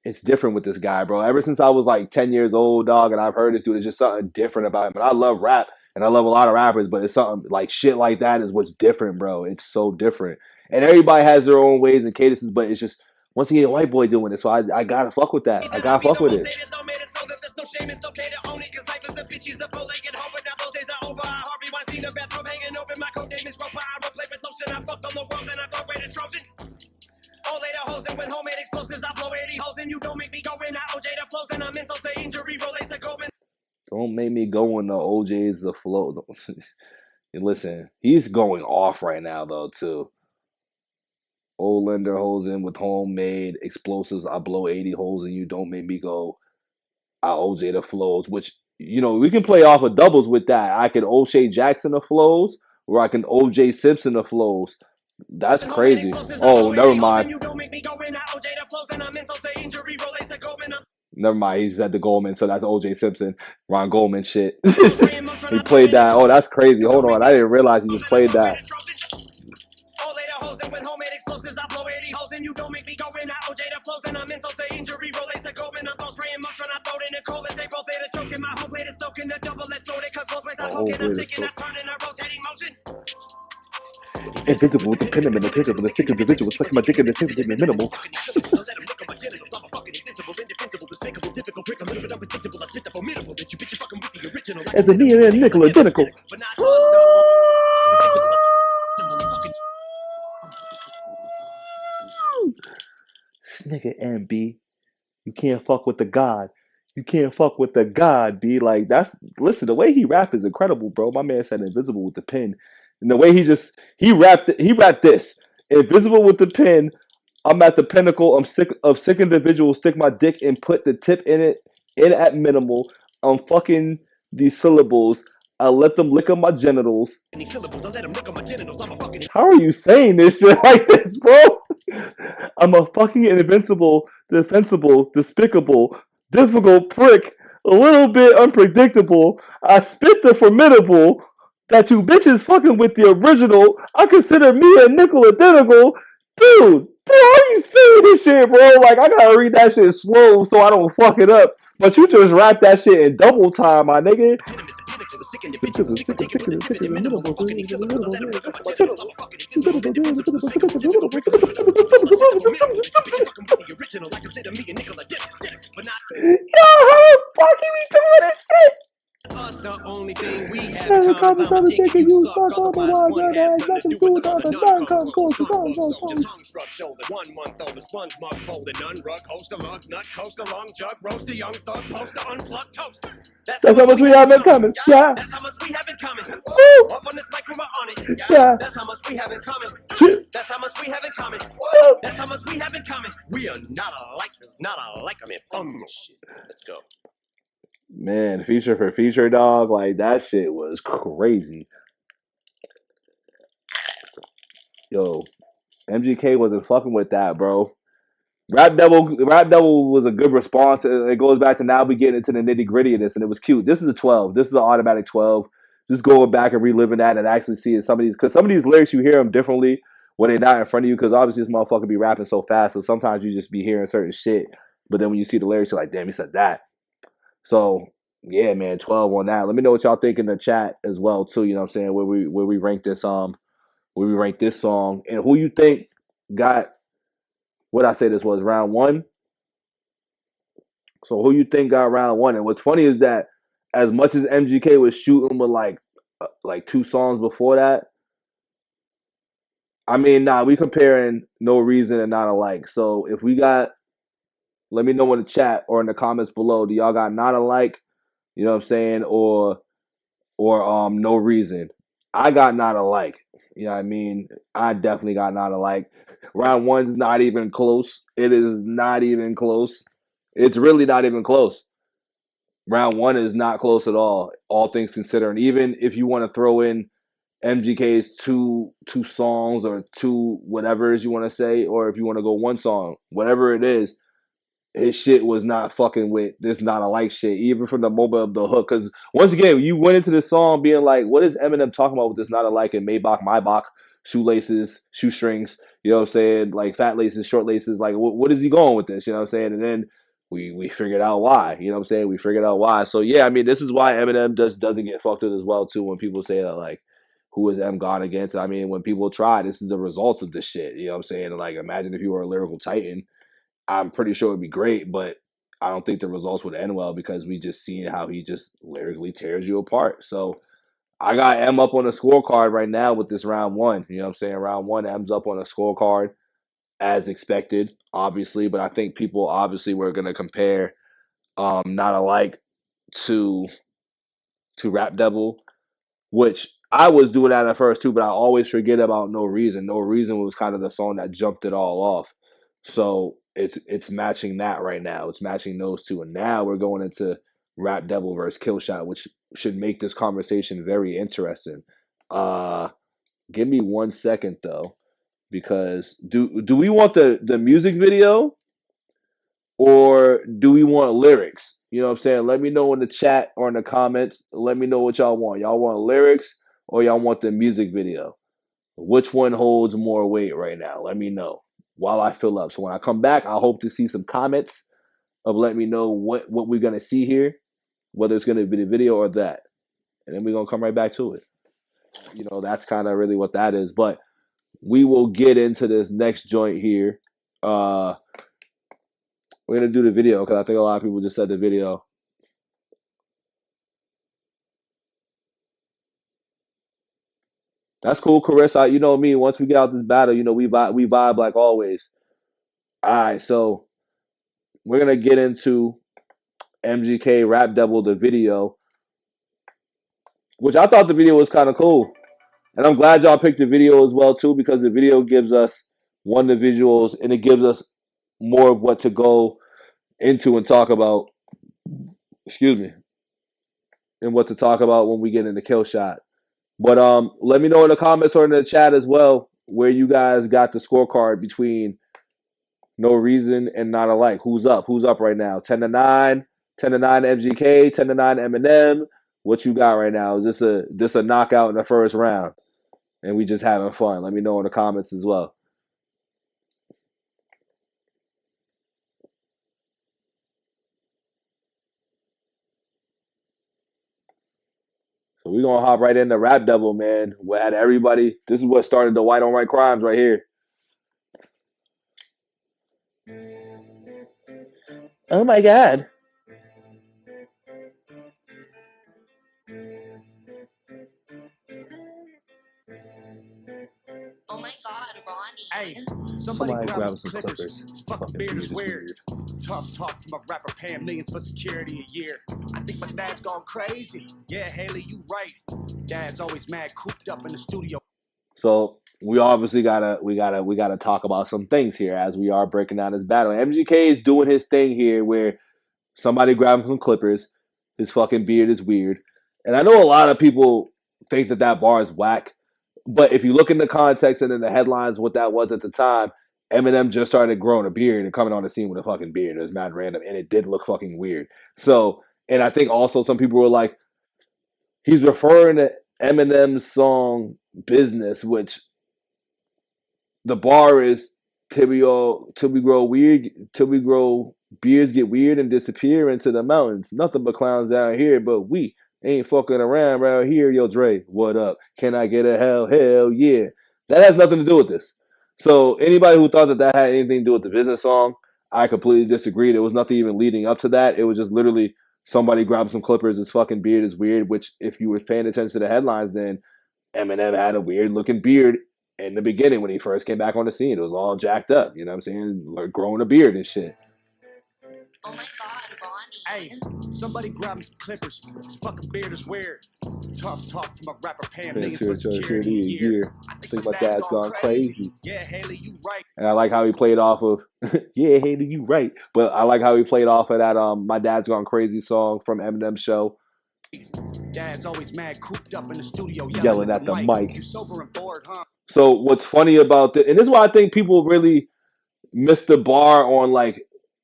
It's different with this guy, bro. Ever since I was like 10 years old, dog, and I've heard this dude, it's just something different about him. And I love rap, and I love a lot of rappers, but it's something like shit like that is what's different, bro. It's so different. And everybody has their own ways and cadences, but it's just, once again, a white boy doing it, so I gotta fuck with that. I gotta fuck with it. Don't make me go in the OJ's the flow. Listen, he's going off right now though too. Olander holes in with homemade explosives. I blow 80 holes in you. Don't make me go. I OJ the flows, which we can play off of doubles with that. I can O'Shea Jackson the flows, or I can OJ Simpson the flows. That's crazy. Oh, never mind. Never mind. He's at the Goldman, so that's OJ Simpson, Ron Goldman shit. He played that. Oh, that's crazy. Hold on, I didn't realize he just played that. With homemade explosives, I blow 80 holes and you don't make me go in. I OJ the flows and I'm insult to injury. Rolex the Goldman, I'm spraying Motron, I throw it in the cold. They both hit a choke in my whole plate is soaking the double. Let's it cause both ways I poke it, I'm sticking, I turn in a rotating motion. Invisible with the pen and the picture of the sick individual, sucking my dick in the things that make me minimal. As a near and nickel identical. Nigga MB, you can't fuck with the God. You can't fuck with the God, B. Like listen, the way he rap is incredible, bro. My man said invisible with the pen. And the way he rapped this. Invisible with the pen. I'm at the pinnacle. I'm sick of sick individuals. Stick my dick and put the tip in at minimal. I'm fucking these syllables. I let them lick up my genitals. How are you saying this shit like this, bro? I'm a fucking invincible, defensible, despicable, difficult prick, a little bit unpredictable. I spit the formidable. That you bitches fucking with the original. I consider me a nickel identical. Dude, how are you saying this shit, bro? Like, I gotta read that shit slow so I don't fuck it up. But you just rap that shit in double time, my nigga. Yo, how the fuck are we doing this shit? Us, the only thing we have in common, I'm thinking you suck, otherwise one has nothing to do with the other. None come close, the tongue struck shoulder, 1 month old, the sponge mug folded, none rug, host a lug, nut, coast a long jug, roast a young thug, post a unplugged toaster. That's how much we have in common, yeah. That's how much we have in common. Woo. Up on this mic, we're on it, yeah. That's how much we have in common. That's how much we have in common. That's how much we have in common. We are not alike, there's not alike, I mean, shit. Let's go. Man, feature for feature, dog. Like, that shit was crazy. Yo, MGK wasn't fucking with that, bro. Rap Devil was a good response. It goes back to now we getting into the nitty gritty of this, and it was cute. This is a 12. This is an automatic 12. Just going back and reliving that and actually seeing some of these lyrics, you hear them differently when they're not in front of you, because obviously this motherfucker be rapping so fast, so sometimes you just be hearing certain shit, but then when you see the lyrics, you're like, damn, he said that. So yeah, man, 12 on that. Let me know what y'all think in the chat as well too. You know what I'm saying? Where we rank this song, and who you think got what I say this was round 1. So who you think got round 1? And what's funny is that as much as MGK was shooting with like 2 songs before that, I mean, we comparing No Reason and Not Alike. So if we got, let me know in the chat or in the comments below. Do y'all got Not Alike? You know what I'm saying? Or No Reason. I got Not Alike. You know what I mean? I definitely got Not Alike. Round 1's not even close. It is not even close. It's really not even close. Round 1 is not close at all things considering. Even if you want to throw in MGK's two songs or 2 whatever you want to say, or if you want to go 1 song, whatever it is, his shit was not fucking with this Not Alike shit, even from the moment of the hook. Because once again, you went into this song being like, what is Eminem talking about with this Not Alike and Maybach, Maybach, shoelaces, shoestrings, you know what I'm saying? Like fat laces, short laces. Like, what is he going with this? You know what I'm saying? And then we figured out why. You know what I'm saying? We figured out why. So yeah, I mean, this is why Eminem doesn't get fucked with as well too. When people say that, like, who is M gone against? I mean, when people try, this is the results of this shit. You know what I'm saying? And like, imagine if you were a lyrical titan. I'm pretty sure it'd be great, but I don't think the results would end well because we just seen how he just lyrically tears you apart. So I got M up on the scorecard right now with this round 1. You know what I'm saying? Round 1, M's up on the scorecard as expected, obviously, but I think people obviously were gonna compare Not Alike to Rap Devil, which I was doing that at first too, but I always forget about No Reason. No Reason was kind of the song that jumped it all off. So it's matching that right now. It's matching those two, and now we're going into Rap Devil versus Killshot, which should make this conversation very interesting. Give me 1 second though, because do we want the music video or do we want lyrics? You know what I'm saying? Let me know in the chat or in the comments. Let me know what y'all want. Y'all want lyrics or y'all want the music video? Which one holds more weight right now? Let me know while I fill up. So when I come back, I hope to see some comments of let me know what we're gonna see here, whether it's gonna be the video or that. And then we're gonna come right back to it. You know, that's kind of really what that is. But we will get into this next joint here. We're gonna do the video because I think a lot of people just said the video. That's cool, Carissa. You know me. Once we get out this battle, you know we vibe like always. All right, so we're gonna get into MGK Rap Devil the video, which I thought the video was kind of cool, and I'm glad y'all picked the video as well too because the video gives us one of the visuals and it gives us more of what to go into and talk about. Excuse me, and what to talk about when we get into Killshot. But let me know in the comments or in the chat as well where you guys got the scorecard between No Reason and Not Alike. Who's up? Who's up right now? 10-9, 10-9 MGK, 10-9 Eminem. What you got right now? Is this a knockout in the first round? And we just having fun. Let me know in the comments as well. So we're gonna hop right into Rap Devil, man. We had everybody. This is what started the white on white crimes right here. Oh my god. Oh my god, Ronnie. Hey, somebody grab grab some some clippers. clippers. This fucking beard is weird. Tough talk from a rapper paying millions for security a year. I think my dad's gone crazy. Yeah, Haley, you right. Dad's always mad, cooped up in the studio. So we obviously gotta talk about some things here as we are breaking down this battle. MGK is doing his thing here where somebody grabs some clippers. His fucking beard is weird, and I know a lot of people think that bar is whack. But if you look in the context and in the headlines, what that was at the time, Eminem just started growing a beard and coming on the scene with a fucking beard. It was mad random, and it did look fucking weird. So, and I think also some people were like, he's referring to Eminem's song "Business," which the bar is till we grow weird, till we grow beards get weird and disappear into the mountains. Nothing but clowns down here, but we ain't fucking around here. Yo, Dre, what up? Can I get a hell yeah? That has nothing to do with this. So anybody who thought that had anything to do with the business song, I completely disagree. There was nothing even leading up to that. It was just literally somebody grabbed some clippers. His fucking beard is weird, which if you were paying attention to the headlines, then Eminem had a weird looking beard in the beginning when he first came back on the scene. It was all jacked up, you know what I'm saying? Like growing a beard and shit. Oh my god, Ronnie. Hey, somebody grab me some clippers. This fucking beard is weird. Tough talk from a rapper paying millions for security a year. I think my dad's gone crazy. Yeah, Haley, you right. And I like how he played off of yeah, Haley, you right. But I like how he played off of that My Dad's Gone Crazy song from Eminem's show. Dad's always mad, cooped up in the studio yelling at the mic. You sober and bored, huh? So what's funny about this, and this is why I think people really missed the bar on like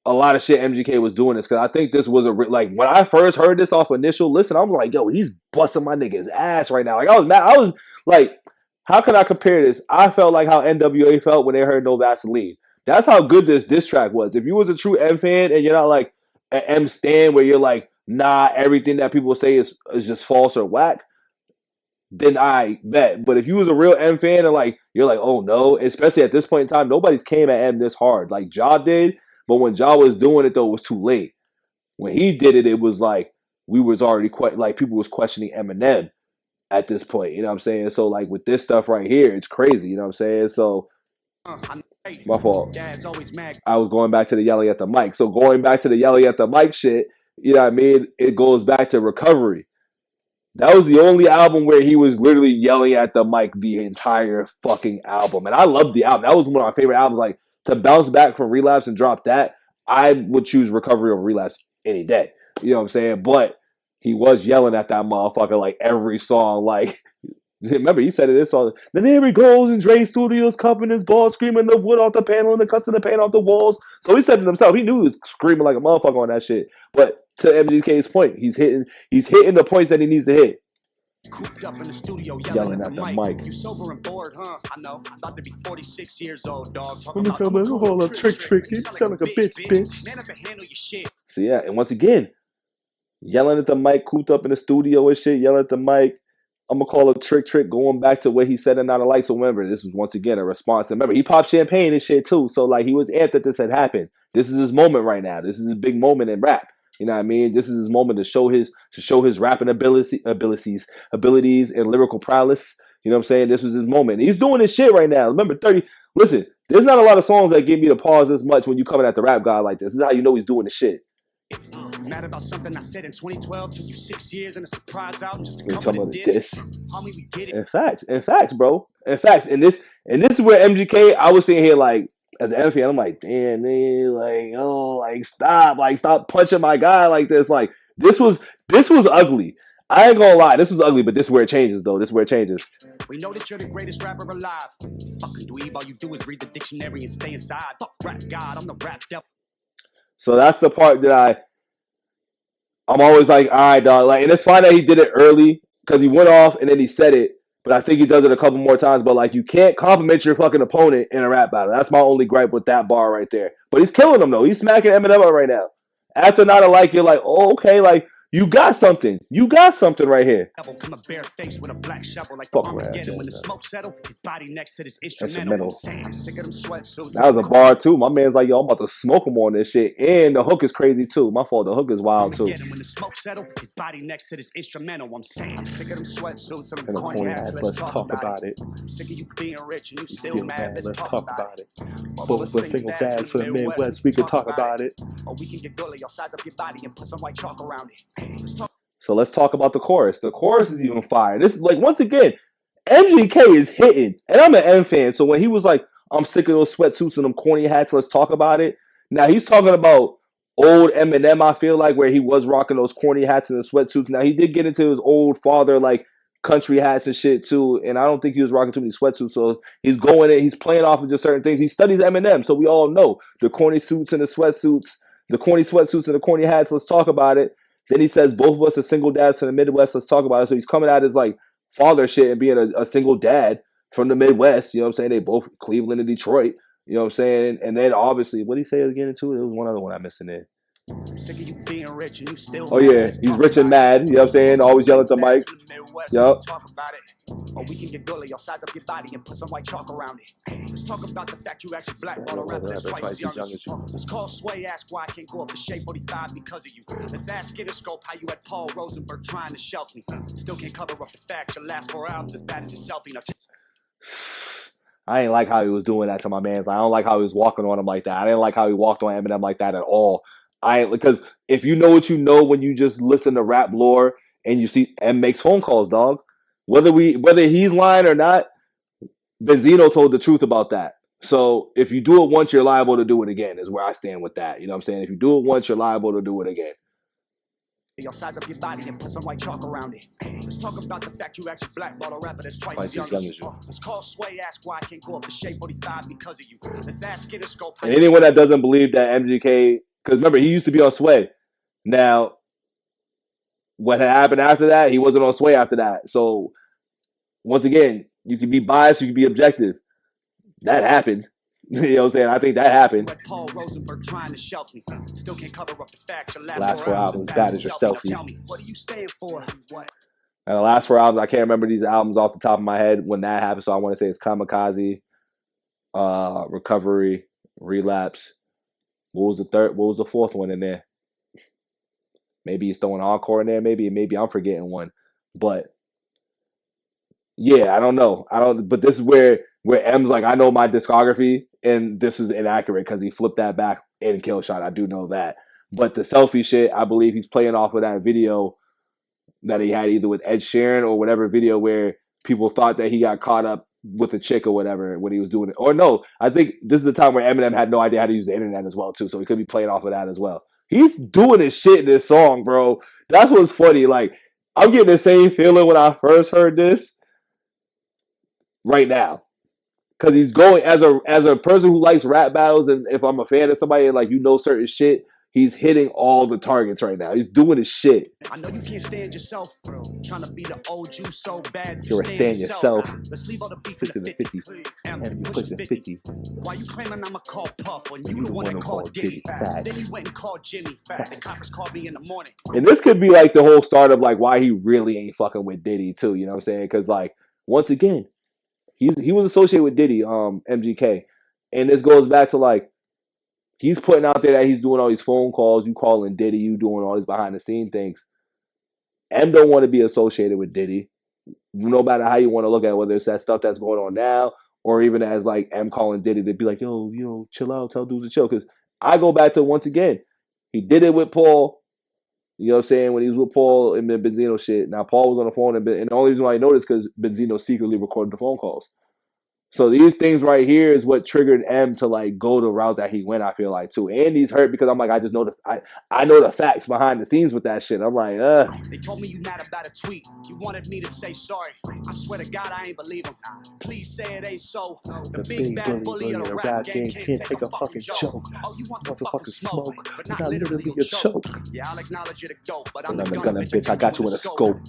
a lot of shit MGK was doing this, because I think this was like when I first heard this off initial listen, I was like, yo, he's busting my nigga's ass right now. Like I was mad. I was like, how can I compare this? I felt like how NWA felt when they heard No Vaseline. That's how good this diss track was. If you was a true M fan and you're not like an M stan where you're like, nah, everything that people say is just false or whack, then I bet. But if you was a real M fan and like you're like, oh no, especially at this point in time, nobody's came at M this hard. Like Ja did, but when Ja was doing it though, it was too late. When he did it, it was like we was already like people was questioning Eminem at this point. You know what I'm saying? So like with this stuff right here, it's crazy. You know what I'm saying? So my fault. Dad's always mad. I was going back to the yelling at the mic. So going back to the yelling at the mic shit, you know what I mean? It goes back to recovery. That was the only album where he was literally yelling at the mic the entire fucking album. And I loved the album. That was one of my favorite albums. Like, to bounce back from Relapse and drop that, I would choose Recovery over Relapse any day. You know what I'm saying? But he was yelling at that motherfucker like every song. Like, remember, he said it this song. Then here he goes in Dre Studios, cupping his balls, screaming the wood off the panel and the cuts of the paint off the walls. So he said it himself. He knew he was screaming like a motherfucker on that shit. But to MGK's point, he's hitting the points that he needs to hit. Cooped up in the studio Yelling at the mic. You sober and bored, huh? I know. I'm about to be 46 years old, dog. When you come in, hold up, trick. You sound like a bitch. Man, I can handle your shit. So yeah, and once again, yelling at the mic, cooped up in the studio and shit, yelling at the mic. I'm gonna call it trick, going back to what he said in Not a Light. So remember, this was once again a response. And remember, he popped champagne and shit too. So like, he was amped that this had happened. This is his moment right now. This is his big moment in rap. You know what I mean? This is his moment to show his rapping abilities and lyrical prowess. You know what I'm saying? This was his moment. He's doing his shit right now. Remember, 30. Listen, there's not a lot of songs that give me the pause this much when you coming at the rap guy like this. This is how you know he's doing the shit. Mad about something I said in 2012. Took you 6 years and a surprise album just to We're come talking with about a this. diss. Homie, we get it. In facts, bro. In facts. And this is where MGK, I was sitting here like, as an fan, I'm like, damn, man, like, oh, like, stop punching my guy like this. Like, this was ugly. I ain't gonna lie, this was ugly, but this is where it changes, though. This is where it changes. We know that you're the greatest rapper alive. Fucking dweeb, all you do is read the dictionary and stay inside. Fuck rap god, I'm the rap devil. So that's the part that I'm always like, all right, dog. Like, and it's fine that he did it early because he went off and then he said it. But I think he does it a couple more times. But like, you can't compliment your fucking opponent in a rap battle. That's my only gripe with that bar right there. But he's killing him though. He's smacking Eminem up right now. After Not Alike, you're like, oh, okay, like you got something. You got something right here. Come a bare face with a black shovel like Fuck Armageddon. man, When the smoke settled, his body next to this instrumental. I'm sick of them sweatsuits. That was a bar too. My man's like, yo, I'm about to smoke him on this shit. And the hook is crazy too. My fault. The hook is wild too. When the smoke settled, his body next to this instrumental. I'm saying, I'm sick of them sweatsuits and And the corny hats. Let's talk about it. I'm sick of you being rich and you still mad. Let's talk about it. But single dads for the Midwest, we can talk about it. Or we can get gully, I'll size up your body and put some white chalk around it. Let's talk. So let's talk about the chorus. The chorus is even fire. This is like, once again, MGK is hitting. And I'm an M fan. So when he was like, I'm sick of those sweatsuits and them corny hats, let's talk about it. Now he's talking about old Eminem, I feel like, where he was rocking those corny hats and the sweatsuits. Now he did get into his old father, like country hats and shit too. And I don't think he was rocking too many sweatsuits. So he's going in, he's playing off of just certain things. He studies Eminem. So we all know the corny suits and the sweatsuits, the corny sweatsuits and the corny hats. Let's talk about it. Then he says, both of us are single dads from the Midwest. Let's talk about it. So he's coming out as like father shit and being a single dad from the Midwest. You know what I'm saying? They both Cleveland and Detroit. You know what I'm saying? And then obviously, what did he say again too? There was one other one I missed in there. I'm sick of you being rich and you still Oh yeah, he's rich and mad. You know what I'm saying? Always yelling at the mic. Yup. Talk about it. Or we can get gully, I'll size up your body and put some white chalk around it. Let's talk about the fact you actually blackball a rapper that's twice as young as you. Let's call Sway, ask why I can't go up to Shape 45 because of you. Let's ask Interscope how you had Paul Rosenberg trying to shelf me. Still can't cover up the fact your last 4 albums as bad as your selfie. Now, I ain't like how he was doing that to my man's. I don't like how he was walking on him like that. I didn't like how he walked on Eminem like that at all. Because if you know what you know when you just listen to rap lore and you see M makes phone calls, dog. Whether he's lying or not, Benzino told the truth about that. So if you do it once, you're liable to do it again, is where I stand with that. You know what I'm saying? If you do it once, you're liable to do it again. You'll size up your body and put some white chalk around it. Let's talk about the fact you actually blackball a rapper that's twice as young as you. Let's call Sway, ask why I can't go up to Shape 45 because of you. Let's ask Interscope. And anyone that doesn't believe that MGK, because remember, he used to be on Sway. Now, what had happened after that, he wasn't on Sway after that. So, once again, you can be biased, you can be objective. That happened. You know what I'm saying? I think that happened. Paul Rosenberg trying to shelf me. Still can't cover up the fact your last 4 albums bad as your selfie. Tell me, what do you stand for? What? And the last 4 albums, I can't remember these albums off the top of my head when that happened. So I want to say it's Kamikaze, Recovery, Relapse. What was the third? What was the fourth one in there? Maybe he's throwing Encore in there. Maybe I'm forgetting one. But yeah, I don't know. But this is where M's like, I know my discography, and this is inaccurate because he flipped that back in Killshot. I do know that. But the selfie shit, I believe he's playing off of that video that he had either with Ed Sheeran or whatever video where people thought that he got caught up with a chick or whatever when he was doing it. Or no, I think this is the time where Eminem had no idea how to use the internet as well too, so he could be playing off of that as well. He's doing his shit in this song, bro. That's what's funny. Like, I'm getting the same feeling when I first heard this right now. Because he's going as a person who likes rap battles, and if I'm a fan of somebody and like certain shit, he's hitting all the targets right now. He's doing his shit. I know you can't stand yourself, bro. Trying to be the old you so bad. You're stand yourself. Let's leave all the beef in the 50. 50. And you pushing 50. Why you claiming I'm a call Puff when you the one that called Diddy? Then you went and called Jimmy. The coppers called me in the morning. And this could be like the whole start of like why he really ain't fucking with Diddy too. You know what I'm saying? Because like once again, he was associated with Diddy, MGK, and this goes back to like he's putting out there that he's doing all these phone calls. You calling Diddy, you doing all these behind the scene things. M don't want to be associated with Diddy, no matter how you want to look at it, whether it's that stuff that's going on now or even as like M calling Diddy to be like, yo, chill out, tell dudes to chill. Because I go back to once again, he did it with Paul. You know what I'm saying? When he was with Paul and the Benzino shit. Now, Paul was on the phone, and the only reason why I know this is because Benzino secretly recorded the phone calls. So these things right here is what triggered M to like go the route that he went. I feel like too, and he's hurt because I'm like I just know I know the facts behind the scenes with that shit. I'm like, They told me you mad about a tweet. You wanted me to say sorry. I swear to God I ain't believe him. Please say it ain't so. The big bad bully of the rap game can't take a fucking joke. Oh, you want some fucking smoke, but not literally a choke. Yeah, I'll acknowledge you're the dope, but I'm the gunner, bitch. I got you in a scope.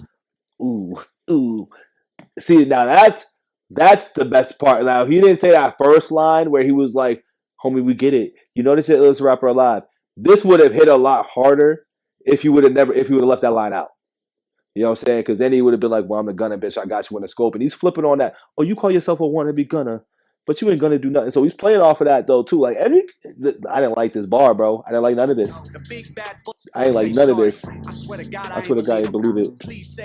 Ooh. See, now that's the best part. Now, he didn't say that first line where he was like, homie, we get it. You know this shit, illest rapper alive. This would have hit a lot harder if he would have left that line out. You know what I'm saying? Because then he would have been like, well, I'm the gunner, bitch. I got you in the scope. And he's flipping on that. Oh, you call yourself a wannabe gunner, but you ain't gonna do nothing. So he's playing off of that though too. Like I didn't like this bar, bro. I didn't like none of this. I ain't like none of this. I swear to God, I ain't believe it.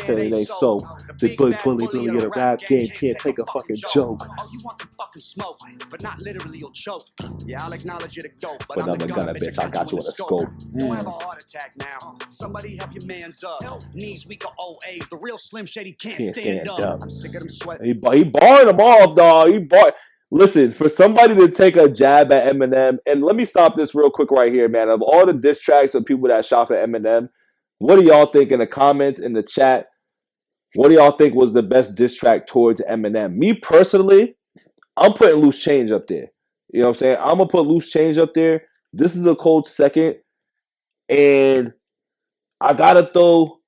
It ain't so. The big bully of the rap game can't take a fucking joke. Oh, you want some fucking smoke, but not literally you'll choke. Yeah, I'll acknowledge you're the dope, but I'm the gunner, bitch. I got you in a scope. You have a heart attack now. Somebody help your man's up. Knees weak or old age. The real Slim Shady can't stand up. I'm sick of them sweating. He barred him off, dog. Listen, for somebody to take a jab at Eminem, and let me stop this real quick right here, man. Of all the diss tracks of people that shot for Eminem, what do y'all think in the comments, in the chat? What do y'all think was the best diss track towards Eminem? Me personally, I'm putting Loose Change up there. You know what I'm saying? I'm going to put Loose Change up there. This is a cold second. And I got to throw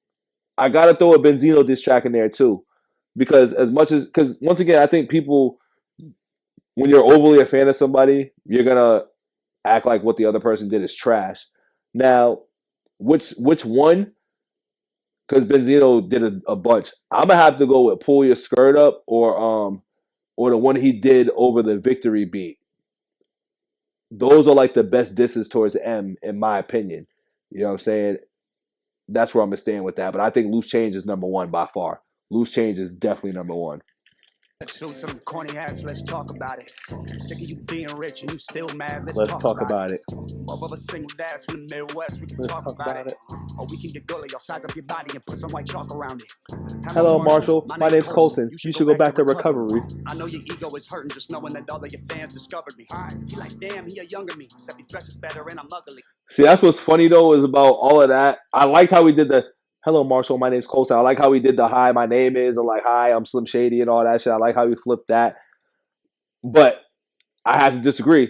a Benzino diss track in there too. Because once again, I think people, when you're overly a fan of somebody, you're going to act like what the other person did is trash. Now, which one? Because Benzino did a bunch. I'm going to have to go with Pull Your Skirt Up or the one he did over the Victory beat. Those are like the best disses towards M, in my opinion. You know what I'm saying? That's where I'm going to stand with that. But I think Loose Change is number one by far. Loose Change is definitely number one. So some corny ass, let's talk about it. Sick of you being rich and you still mad. Let's talk about it. Both of us single dads from the Midwest, we can talk about it. Or we can get gully, or size up your body and put some white chalk around it. Hello, Marshall. My name's Colson. You should go back to recovery. I know your ego is hurting just knowing that all of your fans discovered me. You like, damn, he a younger me. Except he dresses better and I'm ugly. See, that's what's funny though, is about all of that. I liked how we did the hello, Marshall, my name's Colson. I like how we did the hi, my name is, or like, hi, I'm Slim Shady and all that shit. I like how we flipped that. But I have to disagree.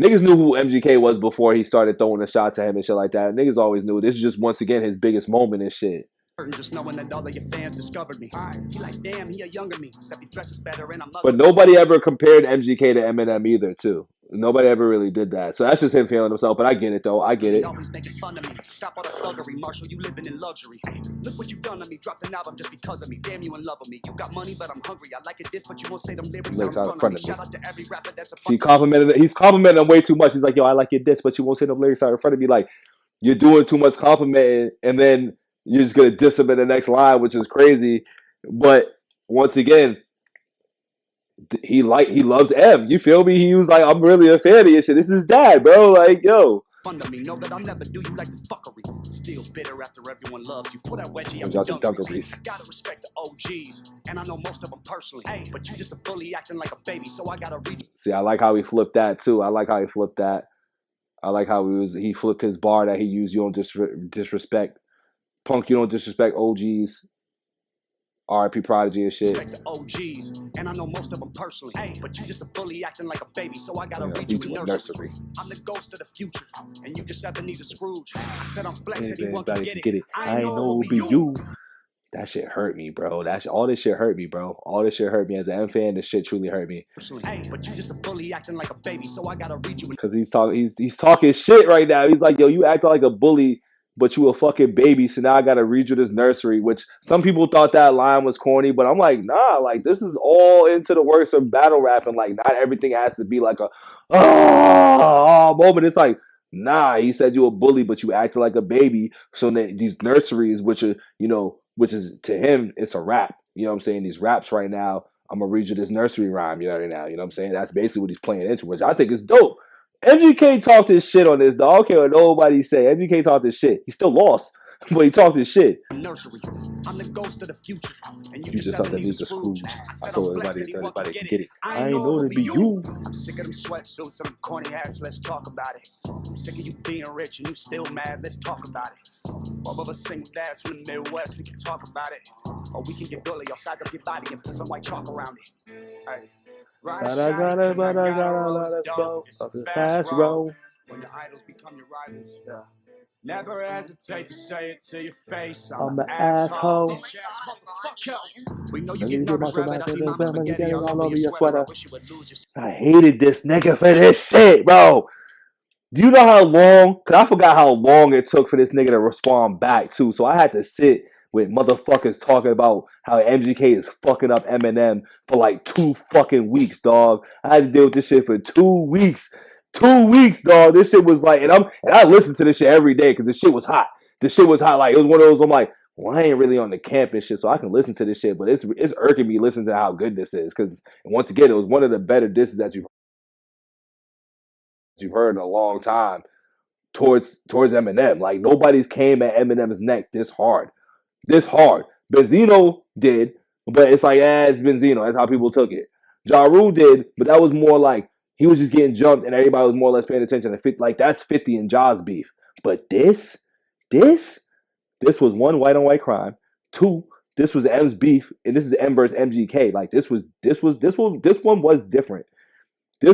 Niggas knew who MGK was before he started throwing the shots at him and shit like that. Niggas always knew. This is just, once again, his biggest moment and shit. Just knowing that all of your fans discovered me. He like, damn, he a younger me. Except he dresses better and I'm ugly. But nobody ever compared MGK to Eminem either, too. Nobody ever really did that. So that's just him feeling himself. But I get it, though. I get it. Always making fun of me. Stop all the thuggery, Marshall. You living in luxury. Look what you done to me. Dropped an album just because of me. Damn, you in love with me. You got money, but I'm hungry. I like it this, but you won't say them lyrics out in front of me. Shout out to every rapper that's a he's complimenting him way too much. He's like, yo, I like your diss, but you won't say them lyrics out in front of me. Like, you're doing too much complimenting, and then you're just gonna diss him in the next line, which is crazy. But once again, he loves M. You feel me? He was like, I'm really a fan of your shit. This is dad, bro. Like, yo. fun of me. Know that I'll never do you like this fuckery. Still bitter after everyone loves you. Pull that wedgie out the dungarees. Gotta respect the OGs, and I know most of them personally. Hey, but you just a bully acting like a baby, so I gotta read you. See, I like how he flipped that too. I like how he flipped that. I like how he flipped his bar that he used. You don't disrespect Punk. You don't disrespect OGs. RIP Prodigy and shit. Respect the OGs, and I know most of them personally. Hey, but you just a bully acting like a baby, so I gotta read you a nursery. I'm the ghost of the future, and you just Ebenezer Scrooge. I said I'm flexing, anyone can get it. I ain't know it'll be you. That shit hurt me, bro. All this shit hurt me, bro. All this shit hurt me as an M fan. This shit truly hurt me. Hey, but you just a bully acting like a baby, so I gotta read you. Because he's talking shit right now. He's like, yo, you acting like a bully, but you a fucking baby, so now I gotta read you this nursery, which some people thought that line was corny, but I'm like, nah, like this is all into the works of battle rapping. Like not everything has to be like a moment. It's like, nah, he said you a bully, but you acted like a baby. So that these nurseries, which are, which is to him, it's a rap. You know what I'm saying? These raps right now, I'm gonna read you this nursery rhyme, you know what I'm saying? That's basically what he's playing into, which I think is dope. MGK talked his shit on this, dog. I don't care what nobody say. MGK talked his shit. He still lost, but he talked his shit. Nursery. I'm the ghost of the future, and you just thought that needs a Scrooge. I told everybody can get it. I ain't know it'd be you. I'm sick of them sweatsuits and them corny hats. Let's talk about it. I'm sick of you being rich and you still mad. Let's talk about it. All of us single dads from the Midwest, we can talk about it. Or we can get bully. I'll size up your body and put some white chalk around it. Hey. But I got a lot of soul. Fast roll. When your idols become your rivals, never hesitate to say it to your face. I'm an asshole. Oh my God, Ronnie. We know you get nervous, rabbit. I see mama spaghetti all over your sweater. I wish you would lose your. I hated this nigga for this shit, bro. Do you know how long? Because I forgot how long it took for this nigga to respond back, too. So I had to sit with motherfuckers talking about how MGK is fucking up Eminem for like 2 fucking weeks, dog. I had to deal with this shit for 2 weeks. 2 weeks, dog. This shit was like, and I listened to this shit every day because this shit was hot. This shit was hot. Like, it was one of those, I'm like, well, I ain't really on the camp and shit, so I can listen to this shit, but it's irking me listening to how good this is. Because, once again, it was one of the better disses that you've heard in a long time towards Eminem. Like, nobody's came at Eminem's neck this hard. Benzino did, but it's like, it's Benzino. That's how people took it. Ja Rule did, but that was more like he was just getting jumped and everybody was more or less paying attention. Like, that's 50 and Ja's beef. But this was 1, white on white crime. 2, this was M's beef, and this is M versus MGK. Like, this one was different. This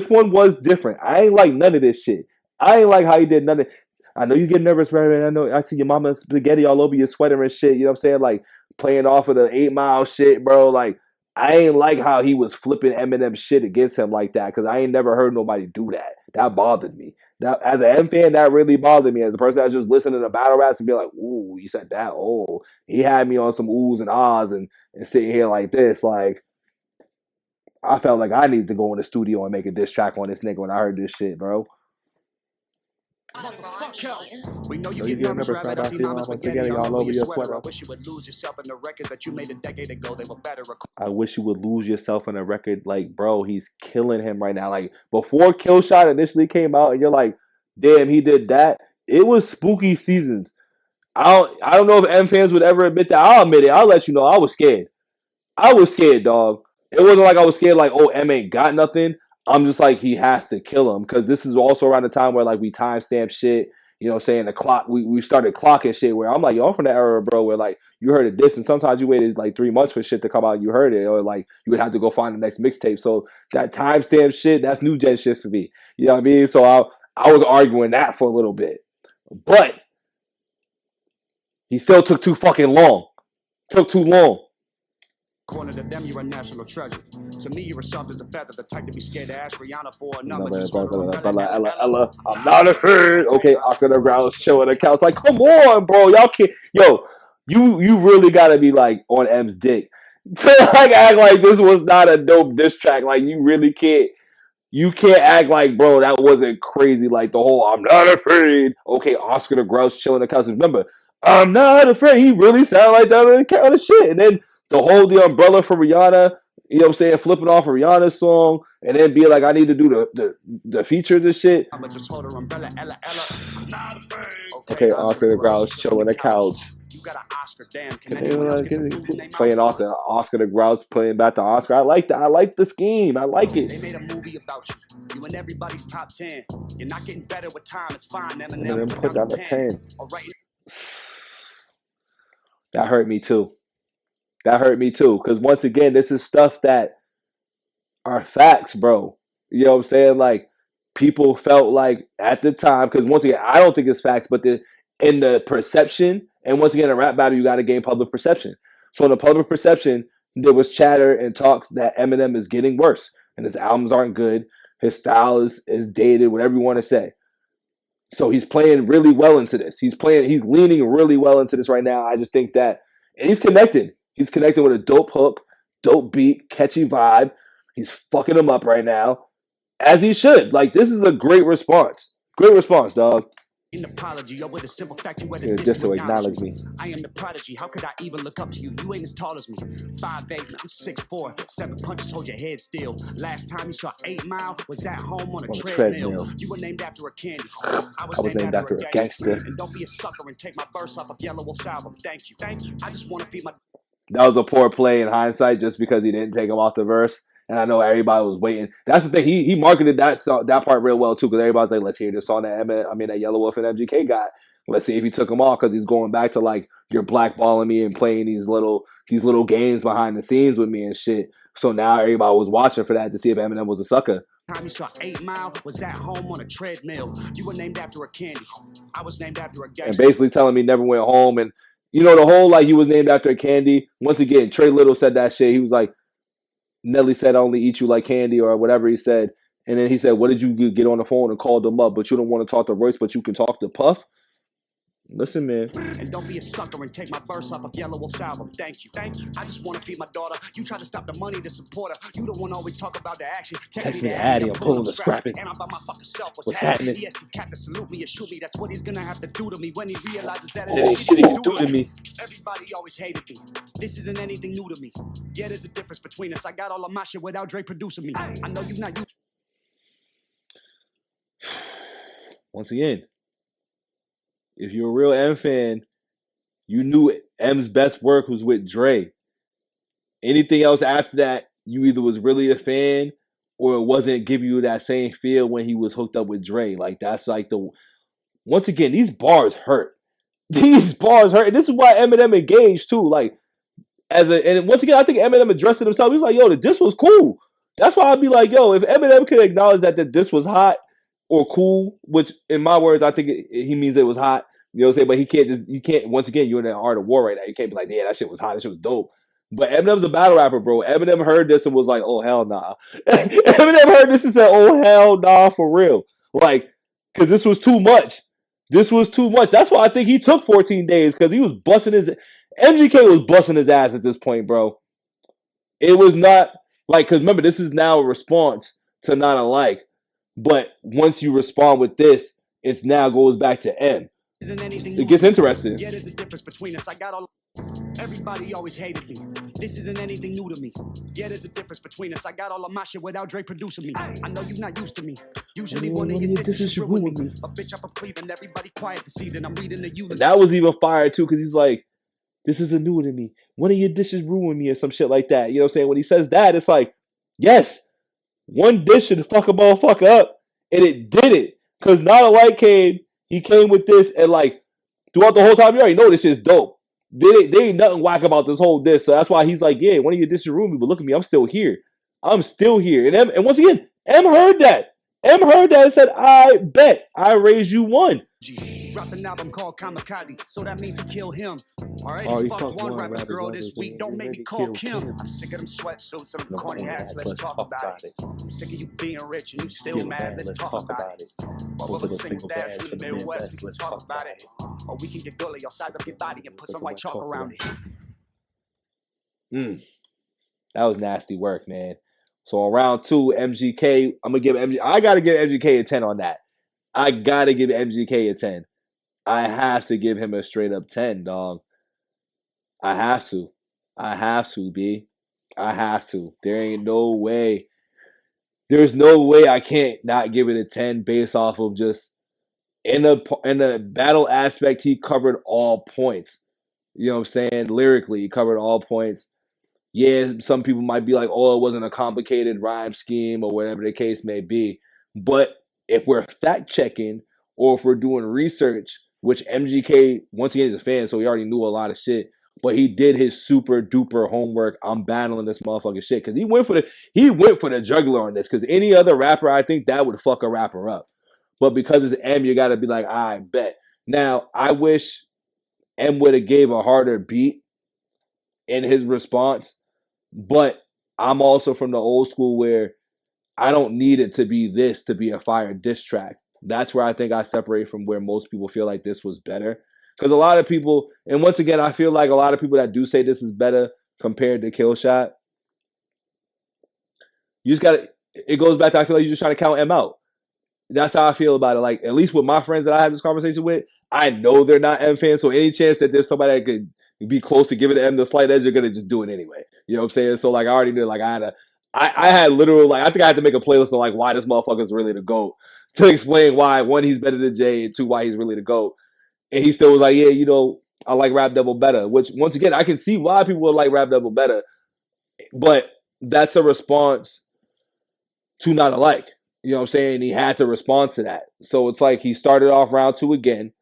one was different. I ain't like none of this shit. I ain't like how he did none of it. I know you get nervous, right? I know I see your mama spaghetti all over your sweater and shit. You know what I'm saying? Like, playing off of the 8 Mile shit, bro. Like, I ain't like how he was flipping Eminem shit against him like that, because I ain't never heard nobody do that. That bothered me. That, as an M fan, that really bothered me. As a person that's just listening to battle raps and be like, ooh, you said that. Oh, he had me on some oohs and ahs and sitting here like this. Like, I felt like I needed to go in the studio and make a diss track on this nigga when I heard this shit, bro. Ronnie. We know you get nervous, rabbit. I see mama spaghetti all over your sweater. I wish you would lose yourself in the records that you made a decade ago. They were better. I wish you would lose yourself in a record. Like, bro, he's killing him right now. Like, before Killshot initially came out, and you're like, damn, he did that. It was spooky seasons. I don't know if M fans would ever admit that. I'll admit it. I'll let you know. I was scared. I was scared, dog. It wasn't like I was scared like, oh, M ain't got nothing. I'm just like, he has to kill him, because this is also around the time where, like, we timestamp shit, you know what I'm saying, the clock, we started clocking shit, where I'm like, yo, I'm from the era, bro, where, like, you heard a diss, and sometimes you waited, like, 3 months for shit to come out, and you heard it, or, like, you would have to go find the next mixtape, so that timestamp shit, that's new gen shit for me, you know what I mean, so I was arguing that for a little bit, but he still took too fucking long, took too long. According to them, you're a national treasure. To me, you're a soft as a feather, the type to be scared to ask Rihanna for a number. Ella, I'm not afraid. Okay, Oscar the ground showing the couch. Like, come on, bro. Y'all can't. Yo, you really gotta be like on M's dick to like act like this was not a dope diss track. Like, you really can't. You can't act like, bro, that wasn't crazy. Like, the whole I'm not afraid. Okay, Oscar the Grouch chilling the couch. Remember, I'm not afraid. He really sounded like that on the shit. And then the umbrella for Rihanna, you know what I'm saying, flipping off a Rihanna song. and then be like, I need to do the features and shit. I'ma just hold her umbrella, Ella. Okay, Oscar the Grouch chill on the couch. You got an Oscar, damn. Can Can anyone else anyone get the name playing off the Oscar the Grouch, playing back the Oscar? I like that. I like the scheme. I like They it. made a movie about you. You and everybody's top 10. You're not getting better with time. It's fine. And then put down the 10. All right. That hurt me too. That hurt me too. Because once again, this is stuff that are facts, bro. You know what I'm saying? Like, people felt like at the time, because once again, I don't think it's facts, but in the perception, and once again, in a rap battle, you got to gain public perception. So in the public perception, there was chatter and talk that Eminem is getting worse, and his albums aren't good. His style is dated, whatever you want to say. So he's playing really well into this. He's leaning really well into this right now. I just think that, and he's connected. He's connected with a dope hook, dope beat, catchy vibe. He's fucking them up right now, as he should. Like, this is a great response. Great response, dog. An apology, or with a simple fact, you Yeah, just to acknowledge me. I am the prodigy. How could I even look up to you? You ain't as tall as me. 5'8", I'm 6'4", 7 punches, hold your head still. Last time you saw 8 Mile was at home on a treadmill. You were named after a candy. I was named after a gangster. And don't be a sucker and take my verse off of Yellow Wolf's album. Thank you. I just want to be my... That was a poor play in hindsight, just because he didn't take him off the verse. And I know everybody was waiting. That's the thing. He marketed that part real well too, because everybody's like, let's hear this song that Yellow Wolf and MGK got. Let's see if he took him off, because he's going back to like, you're blackballing me and playing these little games behind the scenes with me and shit. So now everybody was watching for that to see if Eminem was a sucker. Time you saw 8 Mile was at home on a treadmill. You were named after a candy. I was named after a gangster. And basically telling me never went home, and you know, the whole like he was named after a candy. Once again, Trey Little said that shit. He was like, Nelly said, I only eat you like candy, or whatever he said. And then he said, what did you get on the phone and called them up? But you don't want to talk to Royce, but you can talk to Puff? Listen, man. And don't be a sucker and take my verse off of Yellow Wolf's album. Thank you. I just want to feed my daughter. You try to stop the money to support her. You don't want to always talk about the action. Text me Addy, I'm pulling the scrapping. And I'm by my fucking self. What's happening? Yes, he can't salute me or shoot me. That's what he's going to have to do to me when he realizes that it's shit he can do to me. Everybody always hated me. This isn't anything new to me. Yeah, there's a difference between us. I got all of my shit without Dre producing me. I know you're not used. Once again, if you're a real M fan, you knew M's best work was with Dre. Anything else after that, you either was really a fan or it wasn't giving you that same feel when he was hooked up with Dre. Like, that's like once again, these bars hurt. These bars hurt. And this is why Eminem engaged too. Like, and once again, I think Eminem addressed it himself. He was like, yo, the diss was cool. That's why I'd be like, yo, if Eminem could acknowledge that the diss was hot or cool, which in my words, I think he means it was hot. You know what I'm saying? But you can't, once again, you're in the art of war right now. You can't be like, yeah, that shit was hot. That shit was dope. But Eminem's a battle rapper, bro. Eminem heard this and was like, oh, hell nah. Eminem heard this and said, oh, hell nah, for real. Like, because this was too much. This was too much. That's why I think he took 14 days, because he was busting MGK was busting his ass at this point, bro. It was not, like, because remember, this is now a response to Not Alike. But once you respond with this, it now goes back to M. It gets interesting. Yeah, there's a difference between us. I got all. Everybody always hated me. This isn't anything new to me. Yeah, there's a difference between us. I got all of my shit without Dre producing me. I know you're not used to me. Usually one of your disses ruin me. A bitch up from Cleveland, everybody quiet this season. I'm reading the eulogy. That was even fire too, because he's like, this isn't new to me. One of your dishes ruined me, or some shit like that. You know what I'm saying? When he says that, it's like, yes, one dish should fuck a motherfucker up. And it did it. Because Not Alike he came with this, and like, throughout the whole time, you already know this shit's dope. They ain't nothing whack about this whole diss. So that's why he's like, yeah, one of your dishes ruined me, but look at me, I'm still here. I'm still here. And once again, M heard that. M heard that and said, I bet I raised you one. Dropped an album called Kamikaze, so that means he killed him. Alright, fuck one rapper girl this week, don't make me call Kim. I'm sick of them sweatsuits and them corny hats, let's talk about it. I'm sick of you being rich and you still mad, let's talk about it. Both of us single dash from the Midwest, let's talk about it. Or we can get gully, I'll size up your body and put some white chalk around it. That was nasty work, man. So on round 2, MGK, I gotta give MGK a 10 on that. I gotta give MGK a 10. I have to give him a straight up 10, dog. I have to, B. I have to. There ain't no way. there's no way I can't not give it a 10 based off of just in the battle aspect. He covered all points. You know what I'm saying? Lyrically, he covered all points. Yeah, some people might be like, oh, it wasn't a complicated rhyme scheme or whatever the case may be. But if we're fact checking or if we're doing research, which MGK, once again, is a fan, so he already knew a lot of shit. But he did his super duper homework. I'm battling this motherfucking shit because he went for the juggler on this. Because any other rapper, I think that would fuck a rapper up. But because it's M, you got to be like, I bet. Now, I wish M would have gave a harder beat in his response, but I'm also from the old school where I don't need it to be this to be a fire diss track. That's where I think I separate from where most people feel like this was better. Because a lot of people, and once again, I feel like a lot of people that do say this is better compared to Killshot, you just gotta, it goes back to, I feel like you're just trying to count M out. That's how I feel about it. Like, at least with my friends that I have this conversation with, I know they're not M fans. So any chance that there's somebody that could be close to giving M the slight edge, you're gonna just do it anyway. You know what I'm saying? So like, I already knew. Like, I had literal, like, I think I had to make a playlist on like why this motherfucker's really the GOAT to explain why, one, he's better than Jay, and two, why he's really the GOAT. And he still was like, yeah, you know, I like Rap Devil better. Which, once again, I can see why people would like Rap Devil better, but that's a response to not alike. You know what I'm saying? He had to respond to that. So it's like he started off round two again,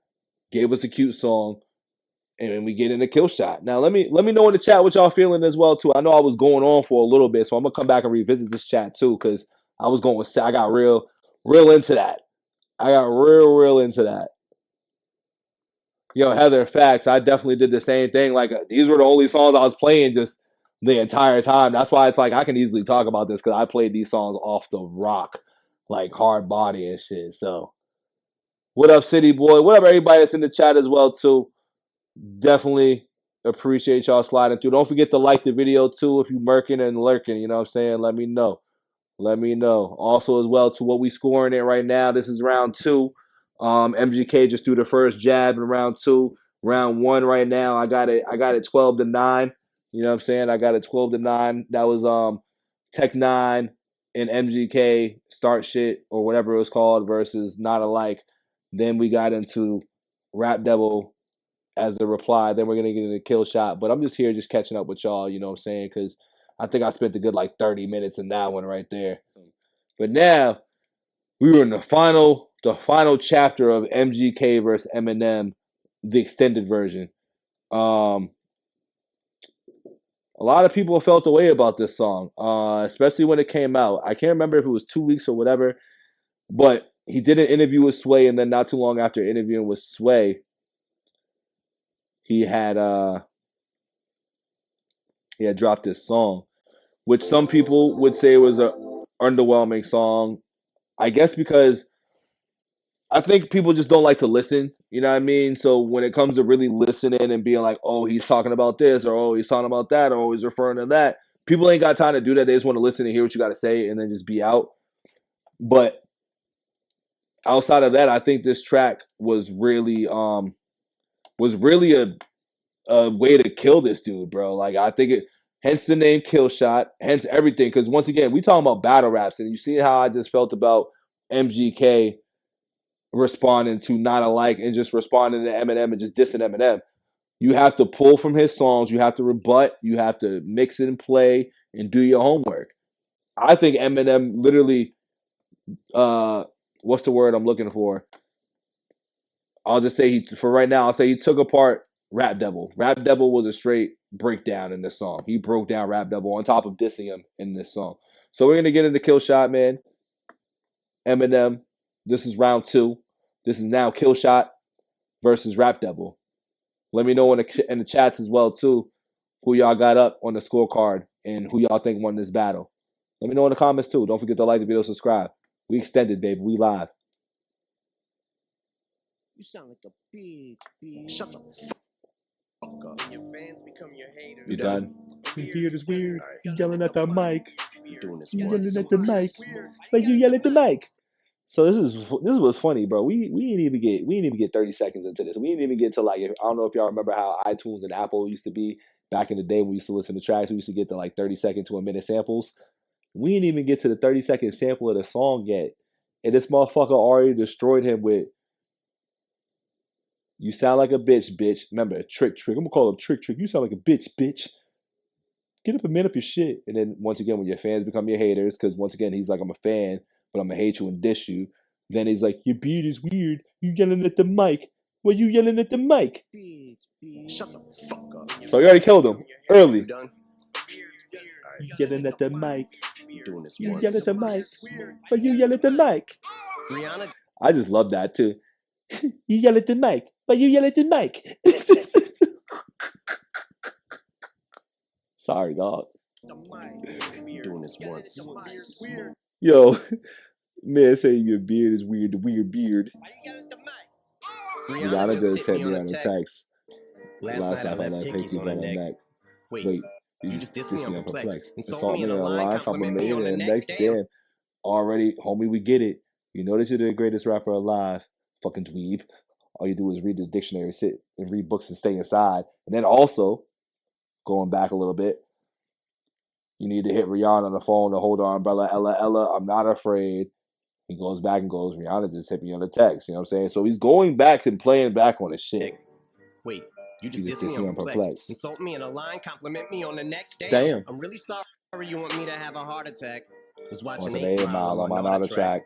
gave us a cute song, and then we get into Killshot. Now let me know in the chat what y'all feeling as well too. I know I was going on for a little bit, so I'm gonna come back and revisit this chat too, because I got real into that. I got real into that. Yo, Heather, facts. I definitely did the same thing. Like, these were the only songs I was playing just the entire time. That's why it's like I can easily talk about this because I played these songs off the rock, like Hard Body and shit. So, what up, City Boy? What up, everybody that's in the chat as well too? Definitely appreciate y'all sliding through. Don't forget to like the video too if you murking and lurking. You know what I'm saying? Let me know. Let me know. Also, as well, to what we scoring in right now. This is round two. MGK just threw the first jab in round two. Round one right now, I got it 12-9. You know what I'm saying? I got it 12-9. That was Tech 9 and MGK start shit or whatever it was called versus Not Alike. Then we got into Rap Devil as a reply. Then we're gonna get into Killshot. But I'm just here just catching up with y'all, you know what I'm saying? Because I think I spent a good like 30 minutes in that one right there. But now we were in the final chapter of MGK versus Eminem, the extended version. A lot of people felt the way about this song, especially when it came out. I can't remember if it was 2 weeks or whatever, but he did an interview with Sway, and then not too long after interviewing with Sway, he had dropped this song, which some people would say was a underwhelming song. I guess because I think people just don't like to listen. You know what I mean? So when it comes to really listening and being like, oh, he's talking about this, or oh, he's talking about that, or oh, he's referring to that, people ain't got time to do that. They just want to listen and hear what you got to say and then just be out. But outside of that, I think this track was really a way to kill this dude, bro. Like, I think it, hence the name Killshot, hence everything. Because once again, we talking about battle raps, and you see how I just felt about MGK responding to Not Alike and just responding to Eminem and just dissing Eminem. You have to pull from his songs. You have to rebut. You have to mix and play and do your homework. I think Eminem literally, what's the word I'm looking for? I'll just say for right now, I'll say he took apart Rap Devil. Rap Devil was a straight breakdown in this song. He broke down Rap Devil on top of dissing him in this song. So we're going to get into Killshot, man. Eminem. This is round two. This is now Killshot versus Rap Devil. Let me know in the chats as well, too, who y'all got up on the scorecard and who y'all think won this battle. Let me know in the comments, too. Don't forget to like the video, subscribe. We extended, baby. We live. You sound like a big. Shut the fuck up. Your fans become your haters. You done? Your beard is weird. You yelling at the mic. I'm doing this You once. yelling at the mic. Like you yell at the mic. So this was funny, bro. We didn't even get 30 seconds into this. We didn't even get to like, I don't know if y'all remember how iTunes and Apple used to be back in the day when we used to listen to tracks. We used to get to like 30 second to a minute samples. We didn't even get to the 30-second sample of the song yet. And this motherfucker already destroyed him with, you sound like a bitch, bitch. Remember, trick. I'm gonna call him trick. You sound like a bitch, bitch. Get up and man up your shit. And then once again, when your fans become your haters, because once again, he's like, I'm a fan, but I'm gonna hate you and diss you. Then he's like, your beard is weird. You yelling at the mic. Well, you yelling at the mic. Shut the fuck up. So you already killed him early. You done? You yelling at the mic. Doing this You once. yell at the mic. But you yell at the mic. Rihanna. I just love that too. You yell at the mic. But you yell at the mic. Sorry, dog. Doing this once. Yo, man, say your beard is weird. The weird beard. Rihanna just hit me on the text. Last night I left Kickies on her neck. Wait, you just dissed me on perplexed. Insult me in a line, compliment me on the next. Damn. Already, homie, we get it. You know that you're the greatest rapper alive. Fucking dweeb. All you do is read the dictionary, sit and read books and stay inside. And then also, going back a little bit, you need to hit Rihanna on the phone to hold her umbrella. Ella, I'm not afraid. He goes back and goes, Rihanna just hit me on the text. You know what I'm saying? So he's going back and playing back on his shit. Wait, you just dissed me on perplexed. Insult me in a line, compliment me on the next. Damn. I'm really sorry you want me to have a heart attack. Was watching 8 Mile on my auto track.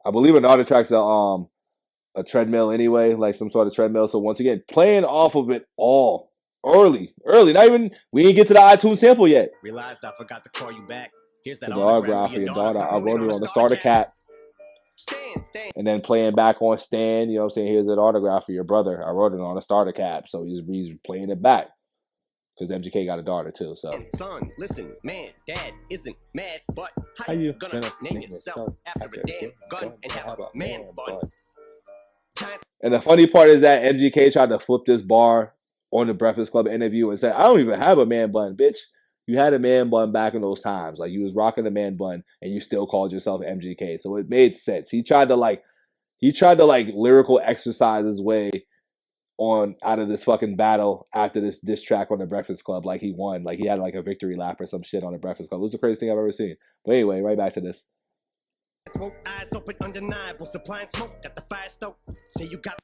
I believe an auto track's a treadmill anyway, like some sort of treadmill. So once again, playing off of it all early. Not even, we didn't get to the iTunes sample yet. Realized I forgot to call you back. Here's that autograph for your daughter. I wrote it on the starter cap. Stand. And then playing back on Stan, you know what I'm saying? Here's an autograph for your brother. I wrote it on a starter cap. So he's playing it back. Because MGK got a daughter too, so. Son, listen, man, dad isn't mad, but how you gonna name yourself after a damn gun and have a man bun? And the funny part is that MGK tried to flip this bar on the Breakfast Club interview and said, I don't even have a man bun, bitch. You had a man bun back in those times. Like, you was rocking a man bun and you still called yourself MGK. So it made sense. He tried to lyrical exercise his way on out of this fucking battle after this diss track on the Breakfast Club. Like, he won. Like, he had like a victory lap or some shit on the Breakfast Club. It was the craziest thing I've ever seen. But anyway, right back to this. Smoke, eyes open, undeniable, supplying smoke at the fire stove. Say you got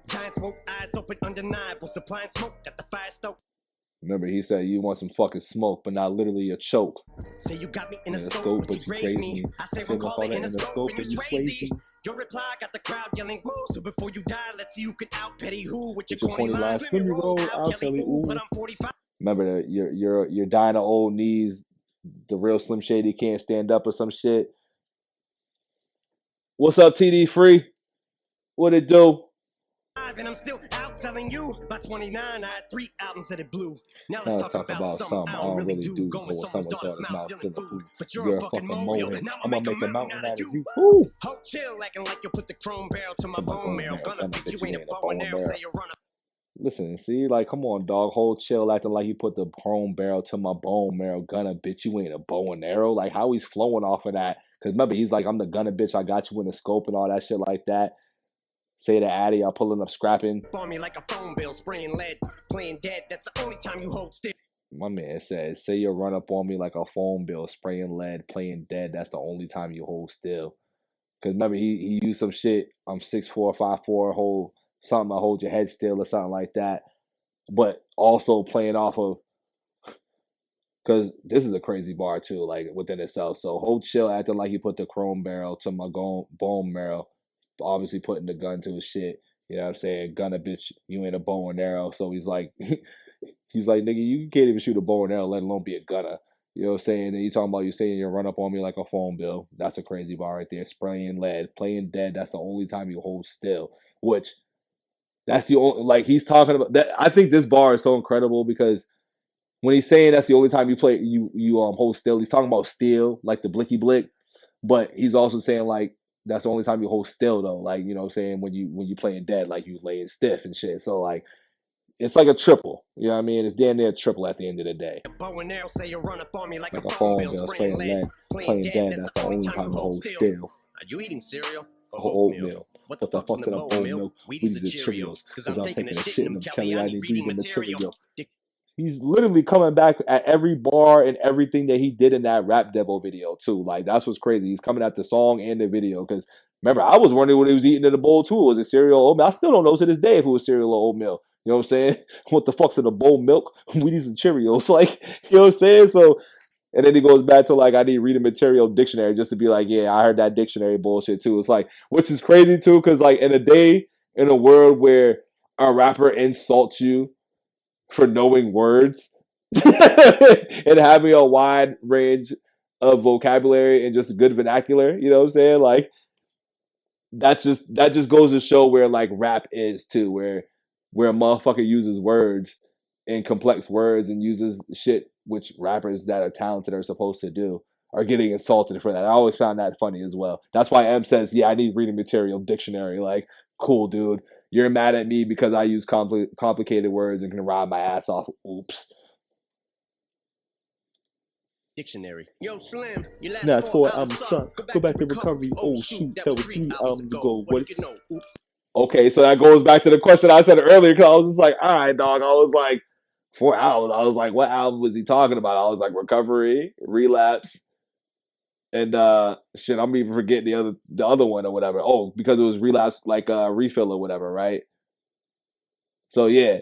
giant smoke, eyes open, undeniable, supplying smoke at the fire stove. Remember, he said you want some fucking smoke, but not literally a choke. Say you got me in a scope, but you praise me. I say we'll call it in a scope, and you sway me. Your reply got the crowd yelling, whoa. So before you die, let's see who can out petty who with your 20 lines. Slim you roll, out Kelly, ooh, but I'm 45. Remember, you're dying of old knees. The real Slim Shady can't stand up or some shit. What's up, TD Free? What it do? And I'm still outselling you. By 29, I had 3 albums that it blew. Now let's talk about something I don't really do. Go with someone's daughter's mouth stealing food. But you're a fucking molehill. Now I'm gonna make a mountain out of you. Hold chill, acting like you put the chrome barrel to my bone marrow. Gonna bitch, you ain't a bow and arrow. Say you run up. Listen, see, like, come on, dog. Hold chill, acting like you put the chrome barrel to my bone marrow. Gonna bitch, you ain't a bow and arrow. Like, how he's flowing off of that. Because remember, he's like, I'm the gunner, bitch. I got you in the scope and all that shit like that. Say to Addy, I'm pulling up scrapping. For me like a phone bill, spraying lead, playing dead. That's the only time you hold still. My man says, say you run up on me like a phone bill, spraying lead, playing dead. That's the only time you hold still. Because remember, he used some shit. I'm 6'4", 5'4", hold something. I hold your head still or something like that. But also playing off of, because this is a crazy bar too, like within itself. So hold chill, acting like you put the chrome barrel to my bone marrow. Obviously putting the gun to his shit. You know what I'm saying? Gun a bitch, you ain't a bow and arrow. So he's like, nigga, you can't even shoot a bow and arrow, let alone be a gunner. You know what I'm saying? And you talking about you saying you run up on me like a phone bill. That's a crazy bar right there. Spraying lead, playing dead. That's the only time you hold still. Which, that's the only, like, he's talking about that. I think this bar is so incredible because when he's saying that's the only time you play, you hold still, he's talking about still, like the blicky blick. But he's also saying, like, that's the only time you hold still, though. Like, you know what I'm saying? When you playing dead, like, you laying stiff and shit. So, like, it's like a triple. You know what I mean? It's damn near a triple at the end of the day. Bow and arrow, say you run up on me like a phone bill, spraying lead, playing dead. That's the only time you hold still. Are you eating cereal or oatmeal? What the fuck's in the bowl milk? Wheaties or Cheerios? Because I'm taking a shit in them Kelly, I need breathing material. he's literally coming back at every bar and everything that he did in that Rap Devil video too. Like that's what's crazy. He's coming at the song and the video because remember I was wondering what he was eating in the bowl too. Was it cereal or oatmeal? I still don't know to this day if it was cereal or oatmeal. You know what I'm saying? What the fuck's in a bowl milk? We need some Cheerios. Like, you know what I'm saying? So, and then he goes back to like, I need reading material dictionary just to be like, yeah, I heard that dictionary bullshit too. It's like, which is crazy too, because like in a world where a rapper insults you for knowing words and having a wide range of vocabulary and just good vernacular, you know what I'm saying? Like, that just goes to show where like rap is too, where a motherfucker uses words and complex words and uses shit which rappers that are talented are supposed to do are getting insulted for that. I always found that funny as well. That's why M says, "Yeah, I need reading material dictionary." Like, cool, dude. You're mad at me because I use complicated words and can rhyme my ass off. Oops. Dictionary. Yo, Slim, your last That's four four albums albums suck. suck. Go back to recovery. Oh shoot, that was 3 albums ago. ago. What do you know? Oops. Okay, so that goes back to the question I said earlier because I was just like, all right, dog. I was like, 4 albums. I was like, what album was he talking about? I was like, Recovery, Relapse, and shit. I'm even forgetting the other one or whatever. Oh, because it was Relapse, like Refill or whatever, right? So yeah,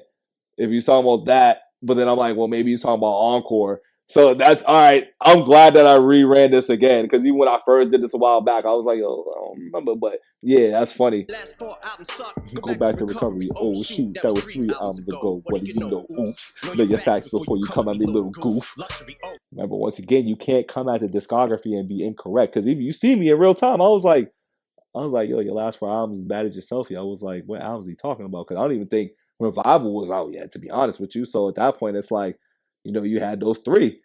if you're talking about that, but then I'm like, well, maybe he's talking about Encore. So that's all right. I'm glad that I reran this again because even when I first did this a while back, I was like, oh, I don't remember. But yeah, that's funny. Last four albums suck. Go back to recovery. Oh shoot, that was 3 albums ago. What do you know? Oops. Know your facts before you come at me, little goof. Remember, once again, you can't come at the discography and be incorrect because if you see me in real time, I was like, yo, your last 4 albums is bad as yourself. I was like, what albums are you talking about? Because I don't even think Revival was out yet, to be honest with you. So at that point, it's like, you had those 3.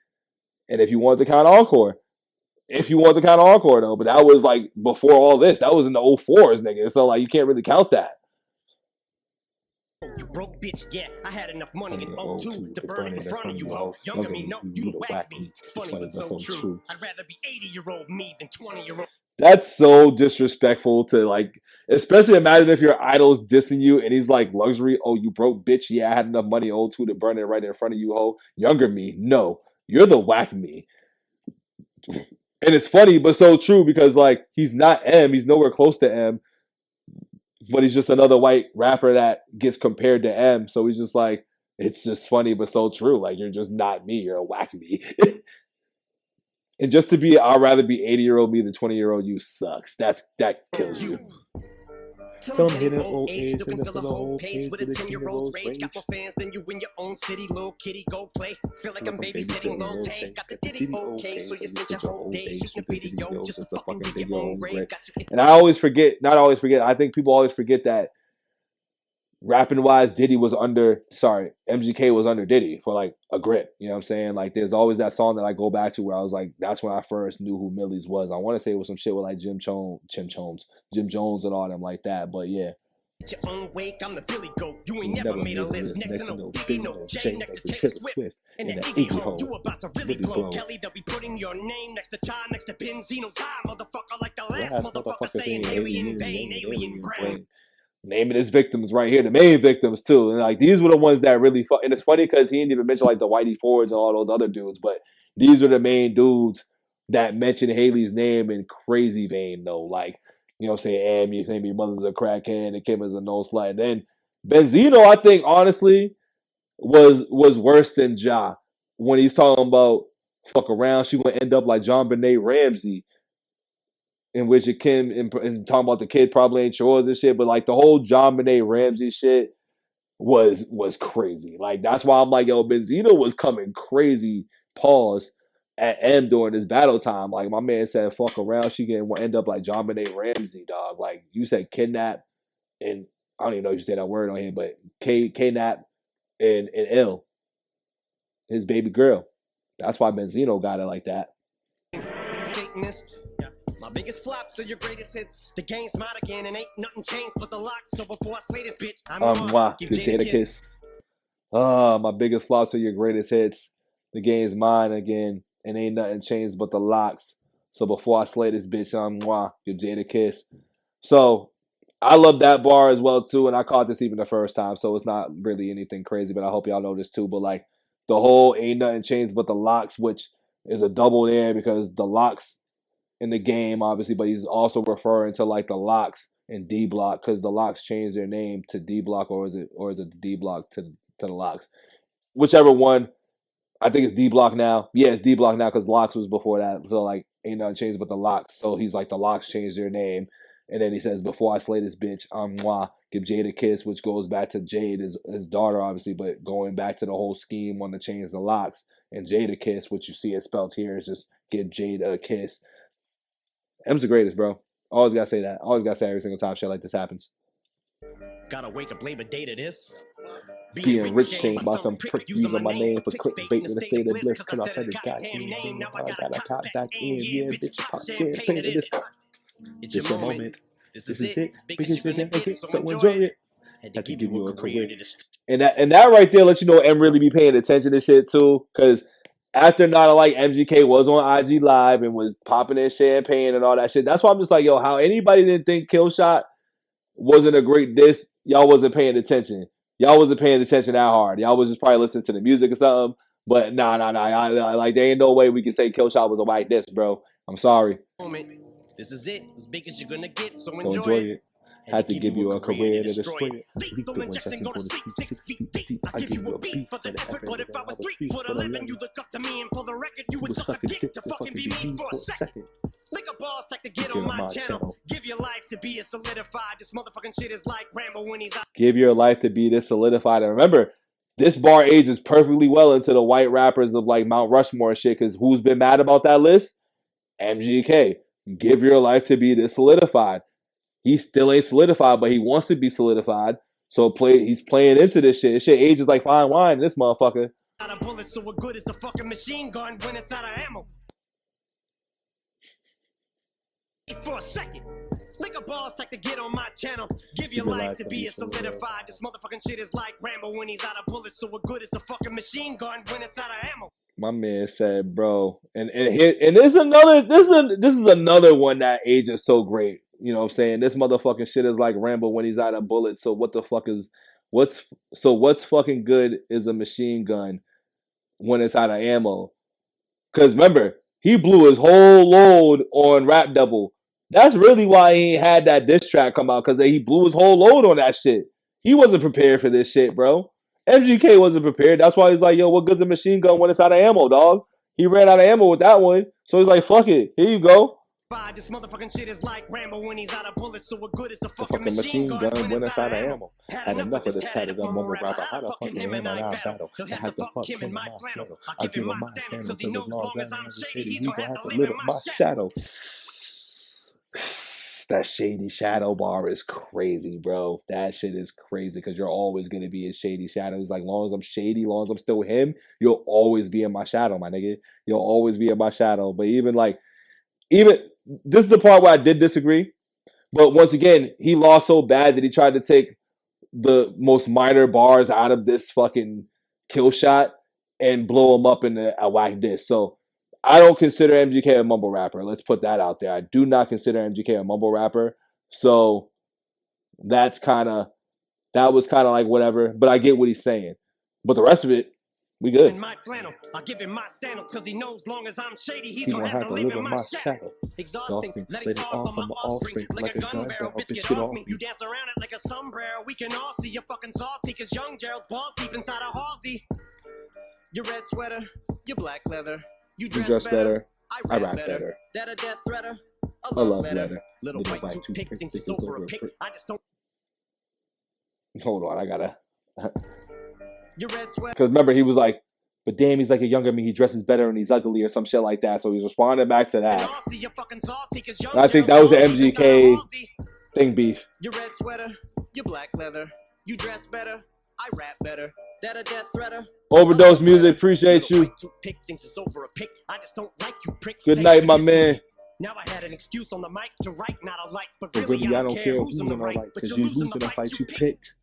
And if you want to count Encore, though, but that was like before all this. That was in the 04s, nigga. So like, you can't really count that. You broke bitch, yeah. I had enough money in 02 to burn it in front of you, ho. Younger me, no, you whack me. It's funny, but so true. I'd rather be 80-year-old me than 20-year-old. That's so disrespectful to like, especially imagine if your idol's dissing you and he's like, luxury, oh, you broke bitch, yeah, I had enough money in 02 to burn it right in front of you, ho. Younger me, no. You're the whack me. And it's funny, but so true because like he's not M, he's nowhere close to M, but he's just another white rapper that gets compared to M. So he's just like, it's just funny, but so true. Like you're just not me, you're a whack me. And just to be, I'd rather be 80-year-old me than 20-year-old you sucks. That kills you. Tell them hitting old age, looking for the whole page with a 10-year-old's rage. Got more fans than you in your own city, little kitty, go play. Feel like I'm babysitting low take. Got the ditty okay, so you spend your whole day shooting a video just to fucking dig your own grave. And I always forget, I think people always forget that rapping wise, MGK was under Diddy for like a grip. You know what I'm saying? Like there's always that song that I go back to where I was like, that's when I first knew who Millie's was. I want to say it was some shit with like Jim Jones and all them like that. But yeah. Your own wake, I'm the Philly goat. You ain't never made a list. Next to no Biggie, no J, next to Taylor Swift. And that Iggy home, you about to really blow. Kelly, they'll be putting your name next to Chai, next to Benzino. Die, motherfucker, like the last motherfucker saying alien vein, alien brain. Naming his victims right here, the main victims too, and like these were the ones that really and it's funny because he didn't even mention like the Whitey Fords and all those other dudes, but these are the main dudes that mention Haley's name in crazy vein though, like you know what I'm saying, you think your mother's a crackhead and Kim is a no slut. And then Benzino, I think honestly was worse than Ja when he's talking about fuck around, she gonna end up like John Benet Ramsey. In which it Kim and talking about the kid probably ain't yours and shit, but like the whole John Benet Ramsey shit was crazy. Like that's why I'm like, yo, Benzino was coming crazy. Pause at M during this battle time. Like my man said, fuck around, she can end up like John Benet Ramsey, dog. Like you said, kidnap, and I don't even know if you say that word on here, but kidnap and L, his baby girl. That's why Benzino got it like that. Satanist. My biggest flops are your greatest hits. The game's mine again and ain't nothing changed but the lock. So before I slay this bitch, give Jada a kiss. My biggest flops are your greatest hits. The game's mine again and ain't nothing changed but the locks. So before I slay this bitch, give Jada a kiss. So I love that bar as well too, and I caught this even the first time, so it's not really anything crazy, but I hope y'all know this too. But like the whole ain't nothing changed but the locks, which is a double there because the locks in the game, obviously, but he's also referring to like the locks in D Block because the locks changed their name to D Block, or is it D Block to the locks? Whichever one. I think it's D Block now. Yeah, it's D Block now because Locks was before that. So like ain't nothing changed but the Locks. So he's like the Locks changed their name. And then he says, before I slay this bitch, moi, give Jade a kiss, which goes back to Jade, his daughter, obviously, but going back to the whole scheme on the change the locks and Jade a kiss, which you see it spelled here is just give Jade a kiss. M's the greatest, bro. Always gotta say that. Always gotta say every single time shit like this happens. Gotta wake up Labor Day to this. Being rich chained by some prick using my name for clickbait in the state of bliss because I said his goddamn name. Now I gotta cop back in. Yeah, bitch, pop champagne in this. It's your moment. This is it. Biggest you're gonna get, so enjoy it. Had to give you a career. And that right there lets you know M really be paying attention to shit too. Because after Not Alike, MGK was on IG Live and was popping in champagne and all that shit. That's why I'm just like, yo, how anybody didn't think Killshot wasn't a great diss, y'all wasn't paying attention. Y'all wasn't paying attention that hard. Y'all was just probably listening to the music or something. But nah. Like, there ain't no way we can say Killshot was a white diss, bro. I'm sorry. This is it. As big as you're gonna get, so enjoy it. Had to give you a career to destroy it. Lethal injection, go to sleep 6 feet deep. I give you a beat for the effort, but if I was 3'11", you look up to me, and for the record, you would suck a dick to fucking be me for a second. Lick a ball sack to get on my channel. Give your life to be as solidified. This motherfucking shit is like Rambo when he's out. Give your life to be this solidified. And remember, this bar ages perfectly well into the white rappers of like Mount Rushmore and shit, because who's been mad about that list? MGK. Give your life to be this solidified. He still ain't solidified, but he wants to be solidified. So he's playing into this shit. This shit ages like fine wine, this motherfucker. Out of bullets, so what good is a fucking machine gun when it's out of ammo? For a second. Lick a ball sack to get on my channel. Give your life to be solidified. This motherfucking shit is like Rambo when he's out of bullets. So what good is a fucking machine gun when it's out of ammo? My man said, bro, and this is another one that ages so great. You know what I'm saying? This motherfucking shit is like Rambo when he's out of bullets. So what the fuck is what's fucking good is a machine gun when it's out of ammo? Because remember, he blew his whole load on Rap Devil. That's really why he ain't had that diss track come out, because he blew his whole load on that shit. He wasn't prepared for this shit, bro. MGK wasn't prepared. That's why he's like, yo, what good's a machine gun when it's out of ammo, dog? He ran out of ammo with that one. So he's like, fuck it. Here you go. This motherfucking shit is like Rambo when he's out of bullets. So what good is a fucking machine gun when it's out of ammo? Had enough of this tatted up mumble rapper. How the fucking him and I battle? He'll have to fuck him in my flannel. I'll give him my sandals because he knows as long as I'm shady, he's gonna have to live in my shadow. That shady shadow bar is crazy, bro. That shit is crazy because you're always going to be in shady shadows. Like, long as I'm shady, long as I'm still him, you'll always be in my shadow, my nigga. You'll always be in my shadow. But even this is the part where I did disagree. But once again, he lost so bad that he tried to take the most minor bars out of this fucking kill shot and blow him up in a whack diss. So I don't consider MGK a mumble rapper. Let's put that out there. I do not consider MGK a mumble rapper. So that was kind of like whatever. But I get what he's saying. But the rest of it, we good. In my flannel, I'll give him my sandals because he knows long as I'm shady, he's gonna have to live in my shadow. Exhausting, let it fall from my offspring like a gun barrel. Bitch, get off me. You dance around it like a sombrero. We can all see you're fucking salty because young Gerald's balls deep inside a Halsey. Your red sweater, your black leather. You dress better. I rap better. That a death threader. A love letter. Little white toothpick thinks it's over a pick. I just don't. Hold on, I gotta. Your red sweater. Because remember, he was like, but damn, he's like a younger me. He dresses better and he's ugly or some shit like that. So he's responding back to that. And I think that was the MGK thing beef. Your red sweater. Your black leather. You dress better. I rap better. That a death threater. Overdose music, appreciate you. Good night, my man. Now I had an excuse on the mic to write, not a light, but really I don't care who's on the right, but you're losing the fight you picked.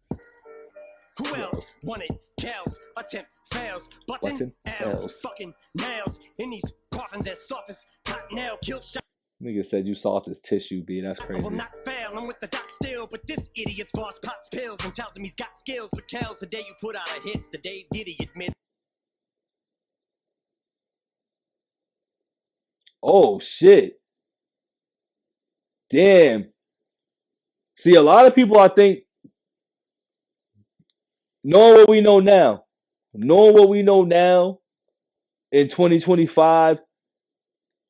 Who else wanted cows? Attempt fails. Button L's. Fucking nails in these coffins as soft as hot nail. Killshot. Nigga said you soft as tissue, B. That's crazy. I will not fail. I'm with the doc still, but this idiot's boss pops pills and tells him he's got skills. But tells the day you put out a hit, the day idiot admits. Oh shit. Damn. See, a lot of people, I think, knowing what we know now, in 2025,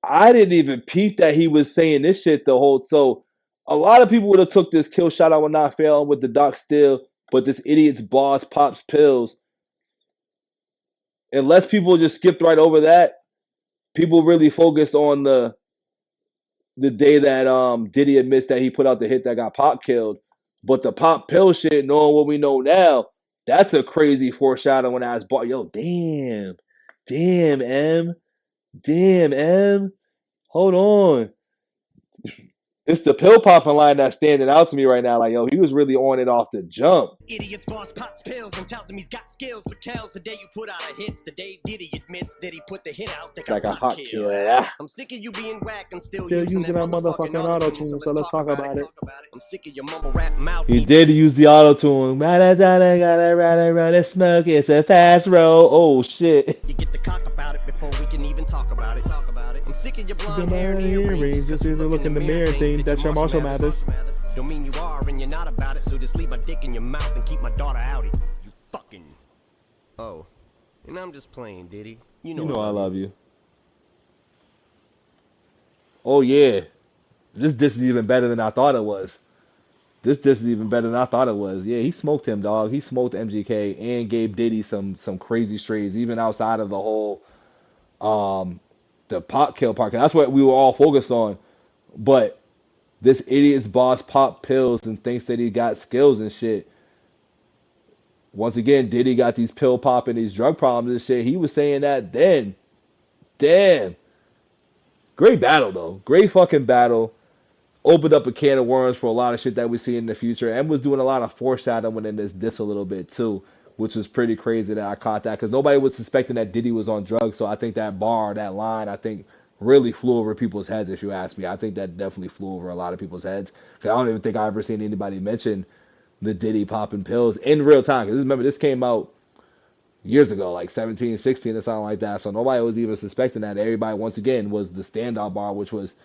I didn't even peep that he was saying this shit the whole. So a lot of people would have took this kill shot. I will not fail with the Doc still, but this idiot's boss pops pills. Unless people just skipped right over that, people really focused on the day that Diddy admits that he put out the hit that got Pop killed. But the Pop pill shit, knowing what we know now, that's a crazy foreshadowing ass bar. Yo, damn, M, damn M. Hold on. It's the pill popping line that's standing out to me right now. Like, yo, he was really on it off the jump. Idiot's boss pops pills and tells him he's got skills. But tells the day you put out a hit, the day Diddy admits that he put the hit out that got Pop killed. Yeah. I'm sick of you being whack and still using that motherfucking auto-tune, so let's talk about it. I'm sick of your mumble rap mouth. He did use the auto-tune. Gotta smoke, it's a fast roll. Oh shit. You get the cock about it before we can even talk about it. I'm sick of your blonde hair and earrings. Just look in the mirror, think that your Marshall Mathers. Don't mean you are and you're not about it, so just leave my dick in your mouth and keep my daughter out it. You fucking. Oh. And I'm just playing, Diddy. You know I love you. Oh yeah. This is even better than I thought it was. This is even better than I thought it was. Yeah, he smoked him, dog. He smoked MGK and gave Diddy some crazy strays, even outside of the whole the Pop kill part. That's what we were all focused on. But this idiot's boss pop pills and thinks that he got skills and shit. Once again, Diddy got these pill popping, these drug problems and shit. He was saying that then. Damn. Great battle, though. Great fucking battle. Opened up a can of worms for a lot of shit that we see in the future. And was doing a lot of foreshadowing in this a little bit, too. Which was pretty crazy that I caught that. Because nobody was suspecting that Diddy was on drugs. So I think that bar, that line, I think really flew over people's heads, if you ask me. I think that definitely flew over a lot of people's heads. Because I don't even think I ever seen anybody mention the Diddy popping pills in real time. Because remember, this came out years ago, like 17, 16 or something like that. So nobody was even suspecting that. Everybody, once again, was the standout bar, which was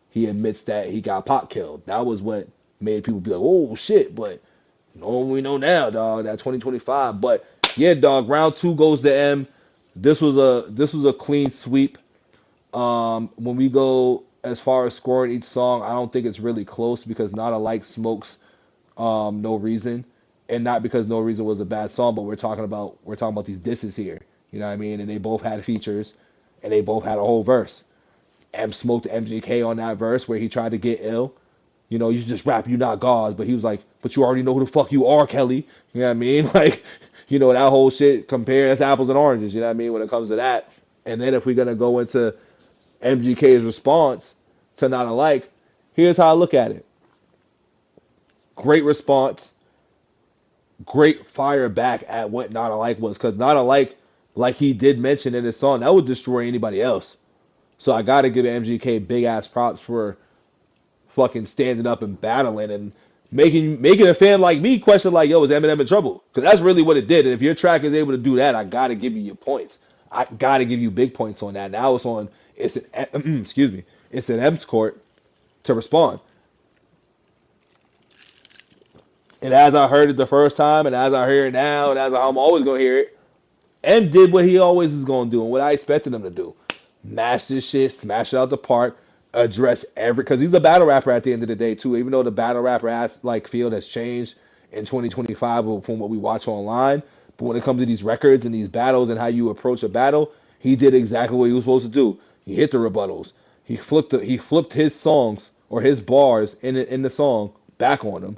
he admits that he got Pop killed. That was what made people be like, oh, shit. But we know now, dog, that 2025. But, yeah, dog, round 2 goes to M. This was a clean sweep. When we go as far as scoring each song, I don't think it's really close because Not Alike smokes No Reason, and not because No Reason was a bad song, but we're talking about these disses here. You know what I mean? And they both had features, and they both had a whole verse. M smoked MGK on that verse where he tried to get ill. You know, you just rap, you not gods, but he was like, but you already know who the fuck you are, Kelly. You know what I mean? Like, you know, that whole shit compare that's apples and oranges, you know what I mean, when it comes to that. And then if we're gonna go into MGK's response to Not Alike, here's how I look at it. Great response. Great fire back at what Not Alike was. Because Not Alike, like he did mention in his song, that would destroy anybody else. So I got to give MGK big ass props for fucking standing up and battling and making a fan like me question like, yo, is Eminem in trouble? Because that's really what it did. And if your track is able to do that, I got to give you your points. I got to give you big points on that. Now it's an excuse me, it's an M's court to respond. And as I heard it the first time, and as I hear it now, and as I'm always gonna hear it, M did what he always is gonna do, and what I expected him to do: mash this shit, smash it out the park, address because he's a battle rapper at the end of the day too. Even though the battle rapper field has changed in 2025 from what we watch online, but when it comes to these records and these battles and how you approach a battle, he did exactly what he was supposed to do. He hit the rebuttals. He flipped his songs or his bars in the song back on him.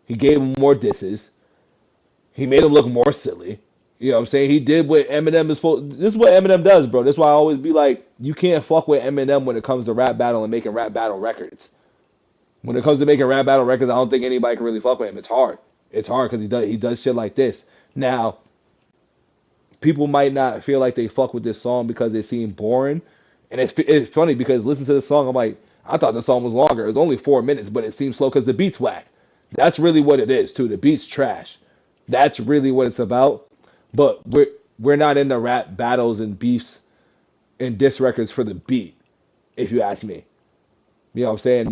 He gave him more disses. He made him look more silly. You know what I'm saying? He did what Eminem is supposed. This is what Eminem does, bro. That's why I always be like, you can't fuck with Eminem when it comes to rap battle and making rap battle records. When it comes to making rap battle records, I don't think anybody can really fuck with him. It's hard. It's hard because he does shit like this. Now, people might not feel like they fuck with this song because they seem boring, and it's funny because listen to the song, I'm like, I thought the song was longer. It was only 4 minutes, but it seems slow because the beat's whack. That's really what it is too. The beat's trash. That's really what it's about. But we're not into rap battles and beefs and diss records for the beat, if you ask me. You know what I'm saying?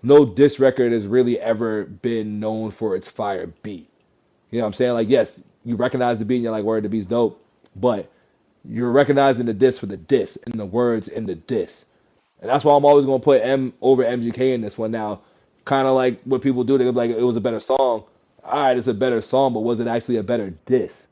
No diss record has really ever been known for its fire beat. You know what I'm saying? Like, yes, you recognize the beat and you're like, word, the beat's dope, but you're recognizing the diss for the diss and the words in the diss. And that's why I'm always going to put M over MGK in this one now. Kind of like what people do, they're like, it was a better song. All right, it's a better song, but was it actually a better diss?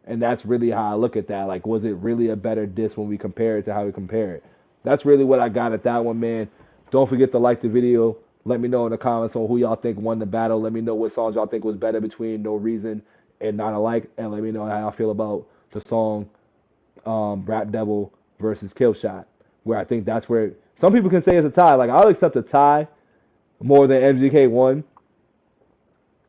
And that's really how I look at that. Like, was it really a better diss when we compare it to how we compare it? That's really what I got at that one, man. Don't forget to like the video. Let me know in the comments on who y'all think won the battle. Let me know what songs y'all think was better between No Reason and Not Alike. And let me know how y'all feel about the song Rap Devil versus Killshot, where I think that's where some people can say it's a tie. Like, I'll accept a tie more than MGK won,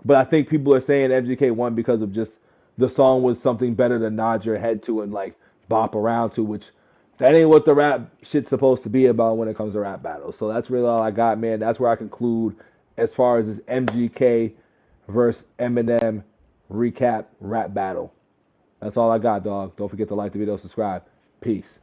but I think people are saying MGK won because of just the song was something better to nod your head to and like bop around to, which that ain't what the rap shit's supposed to be about when it comes to rap battles. So that's really all I got, man. That's where I conclude as far as this MGK versus Eminem recap rap battle. That's all I got, dog. Don't forget to like the video, subscribe. Peace.